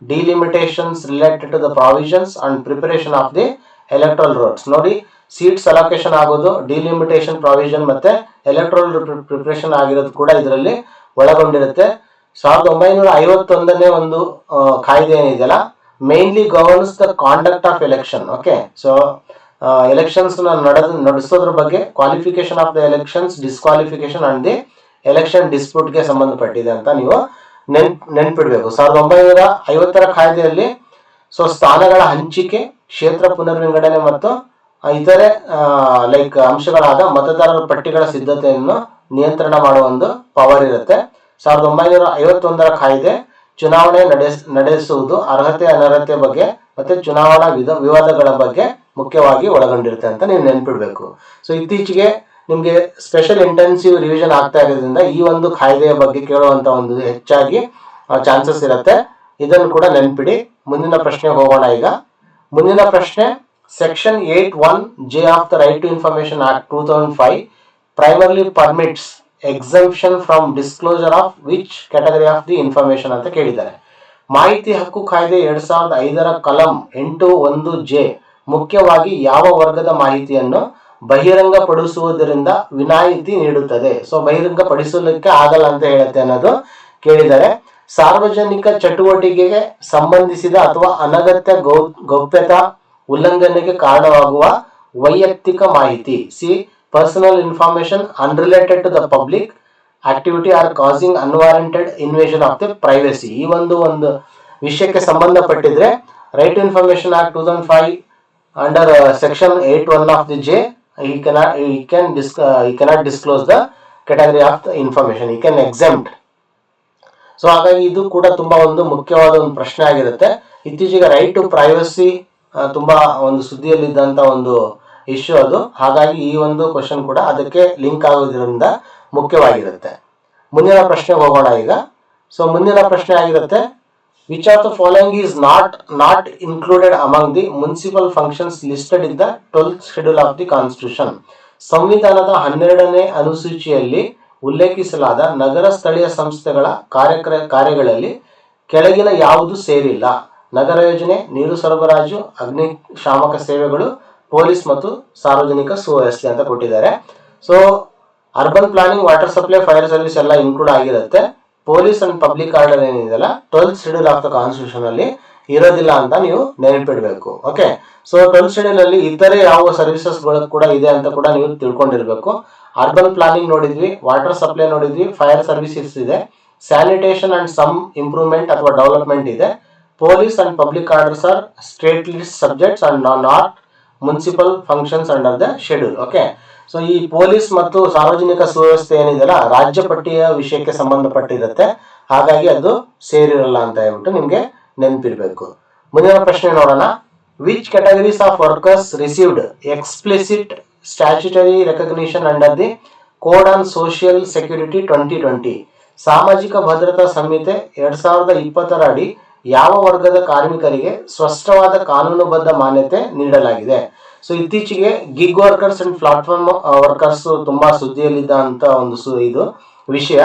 delimitations related to the provisions and preparation of the electoral rolls. ನೋಡಿ, seats allocation ಆಗೋದು, delimitation provision ಮತ್ತೆ electoral preparation ಆಗಿರೋದು ಕೂಡ ಇದರಲ್ಲಿ ಒಳಗೊಂಡಿರುತ್ತೆ. 1951ನೇ ಒಂದು ಕಾಯ್ದೆ ಏನಿದೆಯಲ್ಲ, mainly governs the conduct of election. Elections ನಡೆಸೋದ್ರ ಬಗ್ಗೆ, qualification of the elections, disqualification and the election ಡಿಸ್ಪ್ಯೂಟ್ಗೆ ಸಂಬಂಧಪಟ್ಟಿದೆ ಅಂತ ನೀವು ನೆನ್ಪಿಡ್ಬೇಕು. 1950ರ ಕಾಯ್ದೆಯಲ್ಲಿ ಸ್ಥಾನಗಳ ಹಂಚಿಕೆ, ಕ್ಷೇತ್ರ ಪುನರ್ವಿಂಗಡಣೆ ಮತ್ತು ಇತರೆ ಅಂಶಗಳಾದ ಮತದಾರರ ಪಟ್ಟಿಗಳ ಸಿದ್ಧತೆಯನ್ನು ನಿಯಂತ್ರಣ ಮಾಡುವ ಒಂದು ಪವರ್ ಇರುತ್ತೆ. 1951ರ ಕಾಯ್ದೆ ಚುನಾವಣೆ ನಡೆಸುವುದು, ಅರ್ಹತೆ ಅನರ್ಹತೆ ಬಗ್ಗೆ ಮತ್ತೆ ಚುನಾವಣಾ ವಿವಾದಗಳ ಬಗ್ಗೆ ಮುಖ್ಯವಾಗಿ ಒಳಗೊಂಡಿರುತ್ತೆ ಅಂತ ನೀವು ನೆನ್ಪಿಡ್ಬೇಕು. ಇತ್ತೀಚೆಗೆ ನಿಮ್ಗೆ ಸ್ಪೆಷಲ್ ಇಂಟೆನ್ಸಿವ್ ರಿವಿಷನ್ ಆಗ್ತಾ ಇರೋದ್ರಿಂದ ಈ ಒಂದು ಕಾಯ್ದೆಯ ಬಗ್ಗೆ ಕೇಳುವಂತ ಒಂದು ಹೆಚ್ಚಾಗಿ ಚಾನ್ಸಸ್ ಇರುತ್ತೆ. ಇದನ್ನು ಕೂಡ ನೆನ್ಪಿಡಿ. ಮುಂದಿನ ಪ್ರಶ್ನೆ ಹೋಗೋಣ. ಈಗ ಮುಂದಿನ ಪ್ರಶ್ನೆ, section 81J of the Right to information act 2005 primarily permits exemption from disclosure of which category of the information ಅಂತ ಕೇಳಿದ್ದಾರೆ. ಮಾಹಿತಿ ಹಕ್ಕು ಕಾಯ್ದೆ 2005ರ ಕಲಂ 8(1)J ಮುಖ್ಯವಾಗಿ ಯಾವ ವರ್ಗದ ಮಾಹಿತಿಯನ್ನು ಬಹಿರಂಗಪಡಿಸುವುದರಿಂದ ವಿನಾಯಿತಿ ನೀಡುತ್ತದೆ? ಬಹಿರಂಗಪಡಿಸಲಿಕ್ಕೆ ಆಗಲ್ಲ ಅಂತ ಹೇಳುತ್ತೆ ಅನ್ನೋದು ಕೇಳಿದರೆ, ಸಾರ್ವಜನಿಕ ಚಟುವಟಿಕೆಗೆ ಸಂಬಂಧಿಸಿದ ಅಥವಾ ಅನಗತ್ಯ ಗೌಪ್ಯತಾ ಉಲ್ಲಂಘನೆಗೆ ಕಾರಣವಾಗುವ ವೈಯಕ್ತಿಕ ಮಾಹಿತಿ, personal information unrelated to the public activity or causing unwarranted invasion of the privacy. ಈ ಒಂದು ವಿಷಯಕ್ಕೆ ಸಂಬಂಧಪಟ್ಟಿದ್ರೆ right to information act 2005 under section 8(1) of the J, he cannot disclose the category of the information, he can exempt. ಹಾಗಾಗಿ ಇದು ಕೂಡ ತುಂಬಾ ಒಂದು ಮುಖ್ಯವಾದ ಒಂದು ಪ್ರಶ್ನೆ ಆಗಿರುತ್ತೆ. ಇತ್ತೀಚೆಗೆ ರೈಟ್ ಟು ಪ್ರೈವಸಿ ತುಂಬಾ ಒಂದು ಸುದ್ದಿಯಲ್ಲಿದ್ದಂತ ಒಂದು ಇಶ್ಯೂ ಅದು. ಹಾಗಾಗಿ ಈ ಒಂದು ಕ್ವಶನ್ ಕೂಡ ಅದಕ್ಕೆ ಲಿಂಕ್ ಆಗೋದ್ರಿಂದ ಮುಖ್ಯವಾಗಿರುತ್ತೆ. ಮುಂದಿನ ಪ್ರಶ್ನೆಗೆ ಹೋಗೋಣ ಈಗ. ಸೊ ಮುಂದಿನ ಪ್ರಶ್ನೆ ಆಗಿರುತ್ತೆ, which of the following is not included among the municipal functions listed in the 12th schedule of the constitution. ಸಂವಿಧಾನದ 12ನೇ ಅನುಸೂಚಿಯಲ್ಲಿ ಉಲ್ಲೇಖಿಸಲಾದ ನಗರ ಸ್ಥಳೀಯ ಸಂಸ್ಥೆಗಳ ಕಾರ್ಯಗಳಲ್ಲಿ ಕೆಳಗಿನ ಯಾವುದು ಸೇರಿಲ್ಲ? ನಗರ ಯೋಜನೆ, ನೀರು ಸರಬರಾಜು, ಅಗ್ನಿಶಾಮಕ ಸೇವೆಗಳು, ಪೊಲೀಸ್ ಮತ್ತು ಸಾರ್ವಜನಿಕ ಸುವ್ಯವಸ್ಥೆ ಅಂತ ಕೊಟ್ಟಿದ್ದಾರೆ. So urban planning, water supply, fire service ಎಲ್ಲ ಇನ್ಕ್ಲೂಡ್ ಆಗಿರುತ್ತೆ. ಪೊಲೀಸ್ ಅಂಡ್ ಪಬ್ಲಿಕ್ ಆರ್ಡರ್ ಏನಿದೆಯಲ್ಲ 12th schedule of the constitution ಅಲ್ಲಿ ಇರೋದಿಲ್ಲ ಅಂತ ನೀವು ನೆನಪಿಡಬೇಕು. ಓಕೆ, ಸೊ 12th ಶೆಡ್ಯೂಲ್ ಅಲ್ಲಿ ಇತರೆ ಯಾವ ಸರ್ವಿಸಸ್ ಗಳು ಕೂಡ ಇದೆ ಅಂತ ಕೂಡ ನೀವು ತಿಳ್ಕೊಂಡಿರ್ಬೇಕು. ಅರ್ಬನ್ ಪ್ಲಾನಿಂಗ್ ನೋಡಿದ್ವಿ, ವಾಟರ್ ಸಪ್ಲೈ ನೋಡಿದ್ವಿ, ಫೈರ್ ಸರ್ವಿಸಸ್ ಇದೆ, ಸ್ಯಾನಿಟೇಷನ್ ಅಂಡ್ ಸಮ್ ಇಂಪ್ರೂವ್ಮೆಂಟ್ ಅಥವಾ ಡೆವಲಪ್ಮೆಂಟ್ ಇದೆ, police and public orders are state list subjects and not municipal functions under the schedule. Okay, so ಈ ಪೊಲೀಸ್ ಮತ್ತು ಸಾರ್ವಜನಿಕ ಸುವ್ಯವಸ್ಥೆ ಏನಿದೆಯಲ್ಲ ರಾಜ್ಯ ಪಟ್ಟಿಯ ವಿಷಯಕ್ಕೆ ಸಂಬಂಧಪಟ್ಟಿರುತ್ತೆ, ಹಾಗಾಗಿ ಅದು ಸೇರಿರಲ್ಲ ಅಂತ ಹೇಳ್ಬಿಟ್ಟು ನಿಮ್ಗೆ ನೆನಪಿರ್ಬೇಕು. ಮುಂದಿನ ಪ್ರಶ್ನೆ ನೋಡೋಣ. Which categories of workers received explicit statutory recognition under the code on social security 2020? ಸಾಮಾಜಿಕ ಭದ್ರತಾ ಸಂಹಿತೆ 2020 ಅಡಿ ಯಾವ ವರ್ಗದ ಕಾರ್ಮಿಕರಿಗೆ ಸ್ಪಷ್ಟವಾದ ಕಾನೂನುಬದ್ಧ ಮಾನ್ಯತೆ ನೀಡಲಾಗಿದೆ? ಸೊ ಇತ್ತೀಚೆಗೆ gig workers and platform workers ತುಂಬಾ ಸುದ್ದಿಯಲ್ಲಿದ್ದಂತ ಒಂದು ಇದು ವಿಷಯ.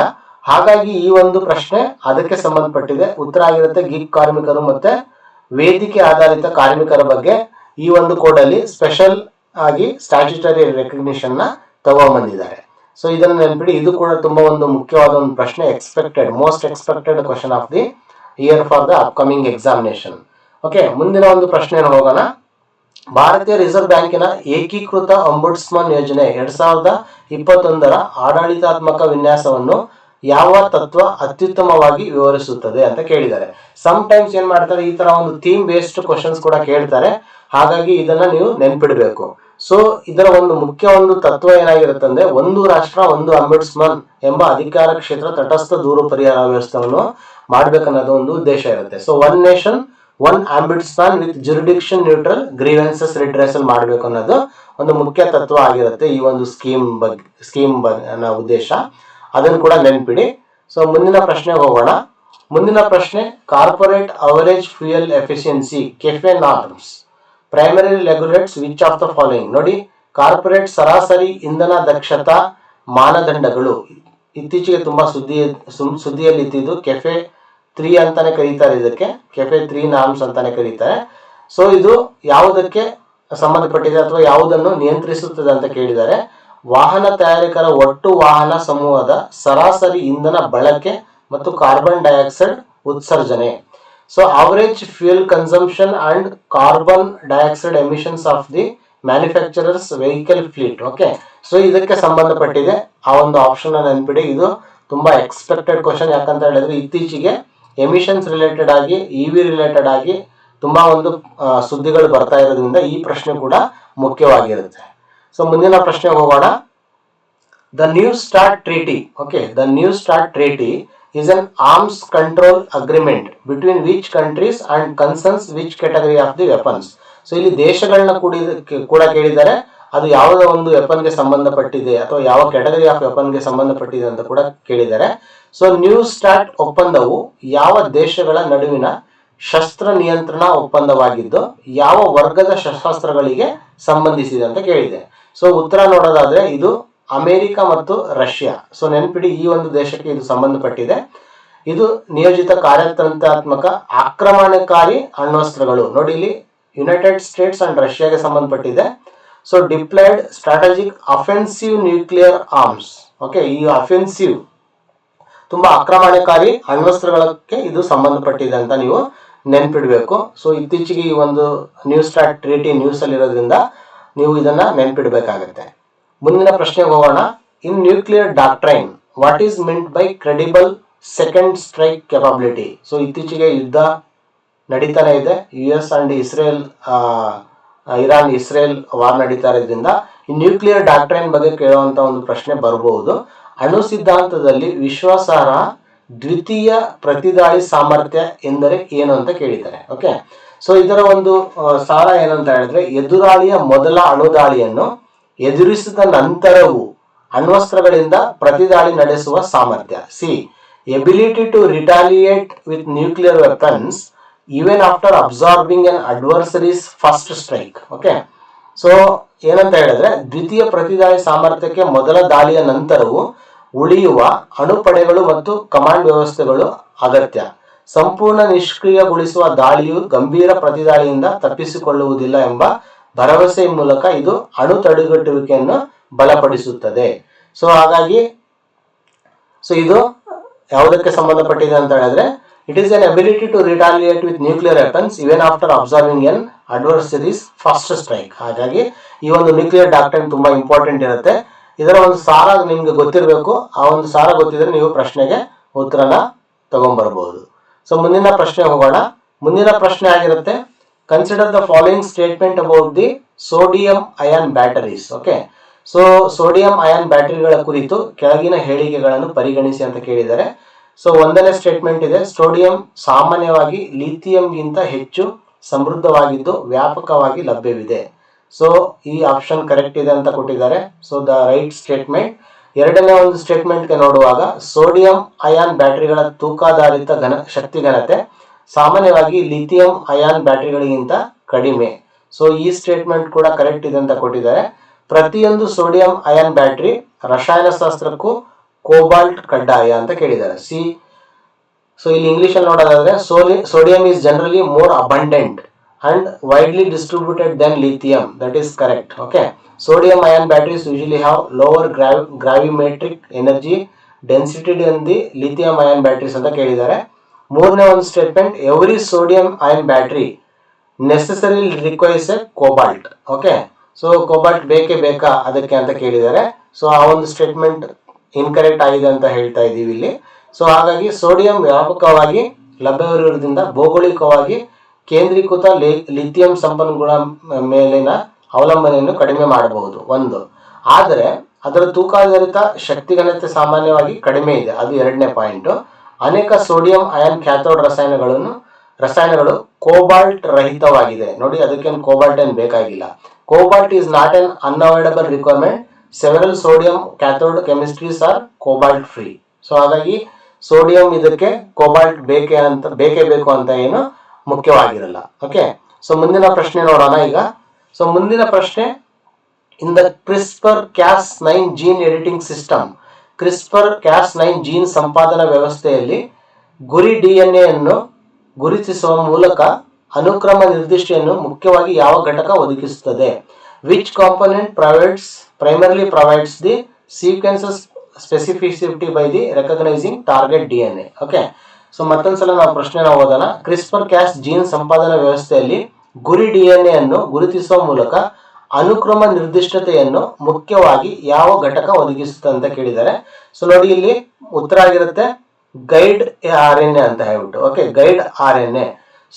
ಹಾಗಾಗಿ ಈ ಒಂದು ಪ್ರಶ್ನೆ ಅದಕ್ಕೆ ಸಂಬಂಧಪಟ್ಟಿದೆ. ಉತ್ತರ ಆಗಿರುತ್ತೆ ಗಿಗ್ ಕಾರ್ಮಿಕರು ಮತ್ತೆ ವೇದಿಕೆ ಆಧಾರಿತ ಕಾರ್ಮಿಕರ ಬಗ್ಗೆ ಈ ಒಂದು ಕೋಡ್ ಅಲ್ಲಿ ಸ್ಪೆಷಲ್ ಆಗಿ ಸ್ಟ್ಯಾಚ್ಯುಟರಿ ರೆಕಗ್ನಿಷನ್ ನ ತಗೊಂಡ್ಬಂದಿದ್ದಾರೆ. ಸೊ ಇದನ್ನು ನೆನಪಿಡಿ, ಇದು ಕೂಡ ತುಂಬಾ ಒಂದು ಮುಖ್ಯವಾದ ಒಂದು ಪ್ರಶ್ನೆ, most expected question of the year for the upcoming examination. Okay, ಮುಂದಿನ ಒಂದು ಪ್ರಶ್ನೆ ಹೋಗೋಣ. ಭಾರತೀಯ ರಿಸರ್ವ್ ಬ್ಯಾಂಕಿನ ಏಕೀಕೃತ ಅಂಬುಡ್ಸ್ಮನ್ ಯೋಜನೆ 2021 ಆಡಳಿತಾತ್ಮಕ ವಿನ್ಯಾಸವನ್ನು ಯಾವ ತತ್ವ ಅತ್ಯುತ್ತಮವಾಗಿ ವಿವರಿಸುತ್ತದೆ ಅಂತ ಕೇಳಿದ್ದಾರೆ. ಸಮ್ ಟೈಮ್ಸ್ ಏನ್ ಮಾಡ್ತಾರೆ, ಈ ತರ ಒಂದು ಥೀಮ್ ಬೇಸ್ಡ್ ಕ್ವಶನ್ಸ್ ಕೂಡ ಕೇಳ್ತಾರೆ, ಹಾಗಾಗಿ ಇದನ್ನ ನೀವು ನೆನ್ಪಿಡ್ಬೇಕು. ಸೊ ಇದರ ಒಂದು ಮುಖ್ಯ ಒಂದು ತತ್ವ ಏನಾಗಿರುತ್ತೆ ಅಂದ್ರೆ, ಒಂದು ರಾಷ್ಟ್ರ ಒಂದು ಅಂಬುಡ್ಸ್ಮನ್ ಎಂಬ ಅಧಿಕಾರ ಕ್ಷೇತ್ರ ತಟಸ್ಥ ದೂರು ಪರಿಹಾರ ವ್ಯವಸ್ಥೆಯನ್ನು ಮಾಡ್ಬೇಕನ್ನೋದು ಒಂದು ಉದ್ದೇಶ ಇರುತ್ತೆ. So one nation one ombudsman with jurisdiction neutral grievances redressal ಮಾಡಬೇಕು ಅನ್ನೋದು ಒಂದು ಮುಖ್ಯ ತತ್ವ ಆಗಿರುತ್ತೆ ಈ ಒಂದು ಸ್ಕೀಮ್ ಅನ್ನೋ ಉದ್ದೇಶ. ಅದನ್ನು ಕೂಡ ನೆನ್ಪಿಡಿ. ಸೊ ಮುಂದಿನ ಪ್ರಶ್ನೆಗೆ ಹೋಗೋಣ. ಮುಂದಿನ ಪ್ರಶ್ನೆ, corporate average fuel efficiency cafe norms primary regulates which of the following? ನೋಡಿ, ಕಾರ್ಪೊರೇಟ್ ಸರಾಸರಿ ಇಂಧನ ದಕ್ಷತಾ ಮಾನದಂಡಗಳು ಇತ್ತೀಚೆಗೆ ತುಂಬಾ ಸುದ್ದಿಯಲ್ಲಿ ಇದ್ದಿದ್ದು ಕೆಫೆ 3 ಅಂತಾನೆ ಕರೀತಾರೆ, ಇದಕ್ಕೆ ಕೆಫೆ 3 ನಾರ್ಮ್ಸ್ ಅಂತಾನೆ ಕರೀತಾರೆ. ಸೊ ಇದು ಯಾವುದಕ್ಕೆ ಸಂಬಂಧಪಟ್ಟಿದೆ ಅಥವಾ ಯಾವುದನ್ನು ನಿಯಂತ್ರಿಸುತ್ತದೆ ಅಂತ ಕೇಳಿದ್ದಾರೆ. ವಾಹನ ತಯಾರಕರ ಒಟ್ಟು ವಾಹನ ಸಮೂಹದ ಸರಾಸರಿ ಇಂಧನ ಬಳಕೆ ಮತ್ತು ಕಾರ್ಬನ್ ಡೈಆಕ್ಸೈಡ್ ಉತ್ಸರ್ಜನೆ. So average fuel consumption and carbon dioxide emissions of the manufacturers vehicle fleet. Okay, so ಇದಕ್ಕೆ ಸಂಬಂಧಪಟ್ಟಿದೆ ಆ ಒಂದು ಆಪ್ಷನ್ ನೆನ್ಪಿಡಿ. ಇದು ತುಂಬಾ ಎಕ್ಸ್ಪೆಕ್ಟೆಡ್ ಕ್ವಶನ್, ಯಾಕಂತ ಹೇಳಿದ್ರೆ ಇತ್ತೀಚೆಗೆ ಎಮಿಷನ್ಸ್ ರಿಲೇಟೆಡ್ ಆಗಿ ಇವಿ ರಿಲೇಟೆಡ್ ಆಗಿ ತುಂಬಾ ಒಂದು ಸುದ್ದಿಗಳು ಬರ್ತಾ ಇರೋದ್ರಿಂದ ಈ ಪ್ರಶ್ನೆ ಕೂಡ ಮುಖ್ಯವಾಗಿರುತ್ತೆ. ಸೊ ಮುಂದಿನ ಪ್ರಶ್ನೆ ಹೋಗೋಣ. The new start treaty. Okay, the new start treaty is an arms control agreement between which countries and concerns which category of the weapons? So ಇಲ್ಲಿ ದೇಶಗಳನ್ನ ಕೂಡ ಕೇಳಿದ್ದಾರೆ, ಅದು ಯಾವುದೋ ಒಂದು ವೆಪನ್ಗೆ ಸಂಬಂಧಪಟ್ಟಿದೆ ಅಥವಾ ಯಾವ ಕ್ಯಾಟಗರಿ ಆಫ್ ವೆಪನ್ಗೆ ಸಂಬಂಧಪಟ್ಟಿದೆ ಅಂತ ಕೂಡ ಕೇಳಿದ್ದಾರೆ. ಸೊ ನ್ಯೂ ಸ್ಟಾರ್ಟ್ ಒಪ್ಪಂದವು ಯಾವ ದೇಶಗಳ ನಡುವಿನ ಶಸ್ತ್ರ ನಿಯಂತ್ರಣ ಒಪ್ಪಂದವಾಗಿದ್ದು ಯಾವ ವರ್ಗದ ಶಸ್ತ್ರಾಸ್ತ್ರಗಳಿಗೆ ಸಂಬಂಧಿಸಿದೆ ಅಂತ ಕೇಳಿದೆ. ಸೊ ಉತ್ತರ ನೋಡೋದಾದ್ರೆ ಇದು ಅಮೆರಿಕ ಮತ್ತು ರಷ್ಯಾ. ಸೊ ನೆನಪಿಡಿ, ಈ ಒಂದು ದೇಶಕ್ಕೆ ಇದು ಸಂಬಂಧಪಟ್ಟಿದೆ. ಇದು ನಿಯೋಜಿತ ಕಾರ್ಯತಂತ್ರಾತ್ಮಕ ಆಕ್ರಮಣಕಾರಿ ಅಣ್ವಸ್ತ್ರಗಳು. ನೋಡಿ, ಇಲ್ಲಿ ಯುನೈಟೆಡ್ ಸ್ಟೇಟ್ಸ್ ಅಂಡ್ ರಷ್ಯಾಗೆ ಸಂಬಂಧಪಟ್ಟಿದೆ. So diploid strategic offensive nuclear arms. Okay, ಈ ಅಫೆನ್ಸಿವ್ ತುಂಬಾ ಆಕ್ರಮಣಕಾರಿ ಅಣ್ವಸ್ತ್ರಗಳಿಗೆ ಇದು ಸಂಬಂಧಪಟ್ಟಿದೆ ಅಂತ ನೀವು ನೆನ್ಪಿಡ್ಬೇಕು. ಸೊ ಇತ್ತೀಚೆಗೆ ಈ ಒಂದು ನ್ಯೂ ಸ್ಟಾರ್ಟ್ ಟ್ರೀಟಿ ನ್ಯೂಸ್ ಅಲ್ಲಿ ಇರೋದ್ರಿಂದ ನೀವು ಇದನ್ನ ನೆನ್ಪಿಡ್ಬೇಕಾಗತ್ತೆ. ಮುಂದಿನ ಪ್ರಶ್ನೆಗೆ ಹೋಗೋಣ. In nuclear doctrine what is meant by credible second strike capability? So ಇತ್ತೀಚೆಗೆ ಯುದ್ಧ ನಡೀತಾನೆ ಇದೆ, US and Iran Israel war ನಡೀತಾ ಇರೋದ್ರಿಂದ ಈ ನ್ಯೂಕ್ಲಿಯರ್ ಡಾಕ್ಟ್ರೈನ್ ಬಗ್ಗೆ ಕೇಳುವಂತ ಒಂದು ಪ್ರಶ್ನೆ ಬರಬಹುದು. ಅಣು ಸಿದ್ಧಾಂತದಲ್ಲಿ ವಿಶ್ವಾಸಾರ್ಹ ದ್ವಿತೀಯ ಪ್ರತಿದಾಳಿ ಸಾಮರ್ಥ್ಯ ಎಂದರೆ ಏನು ಅಂತ ಕೇಳಿದ್ದಾರೆ. ಓಕೆ, ಸೊ ಇದರ ಒಂದು ಸಾರ ಏನಂತ ಹೇಳಿದ್ರೆ, ಎದುರಾಳಿಯ ಮೊದಲ ಅಣುದಾಳಿಯನ್ನು ಎದುರಿಸಿದ ನಂತರವೂ ಅಣ್ವಸ್ತ್ರಗಳಿಂದ ಪ್ರತಿದಾಳಿ ನಡೆಸುವ ಸಾಮರ್ಥ್ಯ. C, ability to retaliate with nuclear weapons even after absorbing an adversary's first strike. Okay, so ಏನಂತ ಹೇಳಿದ್ರೆ, ದ್ವಿತೀಯ ಪ್ರತಿದಾಳಿ ಸಾಮರ್ಥ್ಯಕ್ಕೆ ಮೊದಲ ದಾಳಿಯ ನಂತರವೂ ಉಳಿಯುವ ಅಣುಪಡೆಗಳು ಮತ್ತು ಕಮಾಂಡ್ ವ್ಯವಸ್ಥೆಗಳು ಅಗತ್ಯ. ಸಂಪೂರ್ಣ ನಿಷ್ಕ್ರಿಯಗೊಳಿಸುವ ದಾಳಿಯು ಗಂಭೀರ ಪ್ರತಿದಾಳಿಯಿಂದ ತಪ್ಪಿಸಿಕೊಳ್ಳುವುದಿಲ್ಲ ಎಂಬ ಭರವಸೆಯ ಮೂಲಕ ಇದು ಅಣು ತಡೆಗಟ್ಟುವಿಕೆಯನ್ನು ಬಲಪಡಿಸುತ್ತದೆ. ಸೊ ಹಾಗಾಗಿ ಇದು ಯಾವುದಕ್ಕೆ ಸಂಬಂಧಪಟ್ಟಿದೆ ಅಂತ ಹೇಳಿದ್ರೆ, it is an ability to retaliate with nuclear weapons even after observing an adversary's first strike. ಹಾಗಾಗಿ ಈ ಒಂದು ನ್ಯೂಕ್ಲಿಯರ್ ಡಾಕ್ಟ್ರಿನ್ ತುಂಬಾ ಇಂಪಾರ್ಟೆಂಟ್ ಇರುತ್ತೆ. ಇದರ ಒಂದು ಸಾರ ನಿಮ್ಗೆ ಗೊತ್ತಿರಬೇಕು. ಆ ಒಂದು ಸಾರ ಗೊತ್ತಿದ್ರೆ ನೀವು ಪ್ರಶ್ನೆಗೆ ಉತ್ತರನ ತಗೊಂಡ್ಬರ್ಬಹುದು. ಸೊ ಮುಂದಿನ ಪ್ರಶ್ನೆ ಹೋಗೋಣ. ಮುಂದಿನ ಪ್ರಶ್ನೆ ಆಗಿರುತ್ತೆ, consider the following statement about the sodium ion batteries. Okay, so sodium ion ಬ್ಯಾಟರಿಗಳ ಕುರಿತು ಕೆಳಗಿನ ಹೇಳಿಕೆಗಳನ್ನು ಪರಿಗಣಿಸಿ ಅಂತ ಕೇಳಿದ್ದಾರೆ. ಸೊ ಒಂದನೇ ಸ್ಟೇಟ್ಮೆಂಟ್ ಇದೆ, ಸೋಡಿಯಂ ಸಾಮಾನ್ಯವಾಗಿ ಲಿಥಿಯಂಗಿಂತ ಹೆಚ್ಚು ಸಮೃದ್ಧವಾಗಿದ್ದು ವ್ಯಾಪಕವಾಗಿ ಲಭ್ಯವಿದೆ. ಸೊ ಈ ಆಪ್ಷನ್ ಕರೆಕ್ಟ್ ಇದೆ ಅಂತ ಕೊಟ್ಟಿದ್ದಾರೆ. So the right statement. ಎರಡನೇ ಒಂದು ಸ್ಟೇಟ್ಮೆಂಟ್ಗೆ ನೋಡುವಾಗ, ಸೋಡಿಯಂ ಅಯಾನ್ ಬ್ಯಾಟರಿಗಳ ತೂಕಾಧಾರಿತ ಶಕ್ತಿ ಘನತೆ ಸಾಮಾನ್ಯವಾಗಿ ಲಿಥಿಯಂ ಅಯಾನ್ ಬ್ಯಾಟರಿಗಳಿಗಿಂತ ಕಡಿಮೆ. ಸೊ ಈ ಸ್ಟೇಟ್ಮೆಂಟ್ ಕೂಡ ಕರೆಕ್ಟ್ ಇದೆ ಅಂತ ಕೊಟ್ಟಿದ್ದಾರೆ. ಪ್ರತಿಯೊಂದು ಸೋಡಿಯಂ ಅಯಾನ್ ಬ್ಯಾಟರಿ ರಸಾಯನಶಾಸ್ತ್ರಕ್ಕೂ ಕೋಬಾಲ್ಟ್ ಕಡ್ಡಾಯ ಅಂತ ಕೇಳಿದ್ದಾರೆ. ಸಿ, ಸೊ ಇಲ್ಲಿ ಇಂಗ್ಲಿಷ್ ಅಲ್ಲಿ ನೋಡೋದಾದ್ರೆ, sodium is generally more abundant and widely distributed than lithium. That is correct. Okay, sodium ion batteries usually have lower gravimetric energy density than the lithium ion batteries ಅಂತ ಕೇಳಿದ್ದಾರೆ. ಮೂರನೇ ಒಂದು statement, every sodium ion battery necessary requires A cobalt. Okay, so cobalt ಬೇಕೇ ಬೇಕಾ ಅದಕ್ಕೆ ಅಂತ ಕೇಳಿದ್ದಾರೆ. So ಆ ಒಂದು ಸ್ಟೇಟ್ಮೆಂಟ್ ಇನ್ಕರೆಕ್ಟ್ ಆಗಿದೆ ಅಂತ ಹೇಳ್ತಾ ಇದ್ದೀವಿ ಇಲ್ಲಿ. ಸೊ ಹಾಗಾಗಿ ಸೋಡಿಯಂ ವ್ಯಾಪಕವಾಗಿ ಲಭ್ಯವಿರುವುದರಿಂದ ಭೌಗೋಳಿಕವಾಗಿ ಕೇಂದ್ರೀಕೃತ ಲಿಥಿಯಂ ಸಂಪನ್ಮೂಲ ಮೇಲಿನ ಅವಲಂಬನೆಯನ್ನು ಕಡಿಮೆ ಮಾಡಬಹುದು ಒಂದು. ಆದರೆ ಅದರ ತೂಕಾಧಾರಿತ ಶಕ್ತಿಘನತೆ ಸಾಮಾನ್ಯವಾಗಿ ಕಡಿಮೆ ಇದೆ, ಅದು ಎರಡನೇ ಪಾಯಿಂಟ್. ಅನೇಕ ಸೋಡಿಯಂ ಅಯಾನ್ ಕ್ಯಾಥೋಡ್ ರಸಾಯನಗಳು ಕೋಬಾಲ್ಟ್ ರಹಿತವಾಗಿದೆ. ನೋಡಿ, ಅದಕ್ಕೇನು ಕೋಬಾಲ್ಟ್ ಏನು ಬೇಕಾಗಿಲ್ಲ. Cobalt is not an unavoidable requirement. Several sodium cathode chemistries are cobalt free. So ಹಾಗಾಗಿ ಸೋಡಿಯಂ ಇದಕ್ಕೆ ಕೋಬಾಲ್ಟ್ ಬೇಕೇ ಬೇಕು ಅಂತ ಏನು ಮುಖ್ಯವಾಗಿರಲ್ಲ. ಓಕೆ, ಸೊ ಮುಂದಿನ ಪ್ರಶ್ನೆ ನೋಡೋಣ ಈಗ. ಸೊ ಮುಂದಿನ ಪ್ರಶ್ನೆ, in the CRISPR Cas nine gene editing system, CRISPR Cas nine gene ಸಂಪಾದನಾ ವ್ಯವಸ್ಥೆಯಲ್ಲಿ ಗುರಿ ಡಿಎನ್ಎ ಅನ್ನು ಗುರುತಿಸುವ ಮೂಲಕ ಅನುಕ್ರಮ ನಿರ್ದಿಷ್ಟೆಯನ್ನು ಮುಖ್ಯವಾಗಿ ಯಾವ ಘಟಕ ಒದಗಿಸುತ್ತದೆ? Which component primarily provides the sequences specificity by the recognising target DNA. Okay, so ಮತ್ತೊಂದ್ಸಲ ನಾವು ಪ್ರಶ್ನೆನ ಓದೋಣ. ಕ್ರಿಸ್ಪರ್ ಕ್ಯಾಸ್ ಜೀನ್ ಸಂಪಾದನಾ ವ್ಯವಸ್ಥೆಯಲ್ಲಿ ಗುರಿ ಡಿಎನ್ಎ ಅನ್ನು ಗುರುತಿಸುವ ಮೂಲಕ ಅನುಕ್ರಮ ನಿರ್ದಿಷ್ಟತೆಯನ್ನು ಮುಖ್ಯವಾಗಿ ಯಾವ ಘಟಕ ಒದಗಿಸುತ್ತೆ ಅಂತ ಕೇಳಿದ್ದಾರೆ. ಸೊ ನೋಡಿ, ಇಲ್ಲಿ ಉತ್ತರ ಆಗಿರುತ್ತೆ ಗೈಡ್ RNA ಅಂತ ಹೇಳ್ಬಿಟ್ಟು. Okay, guide RNA.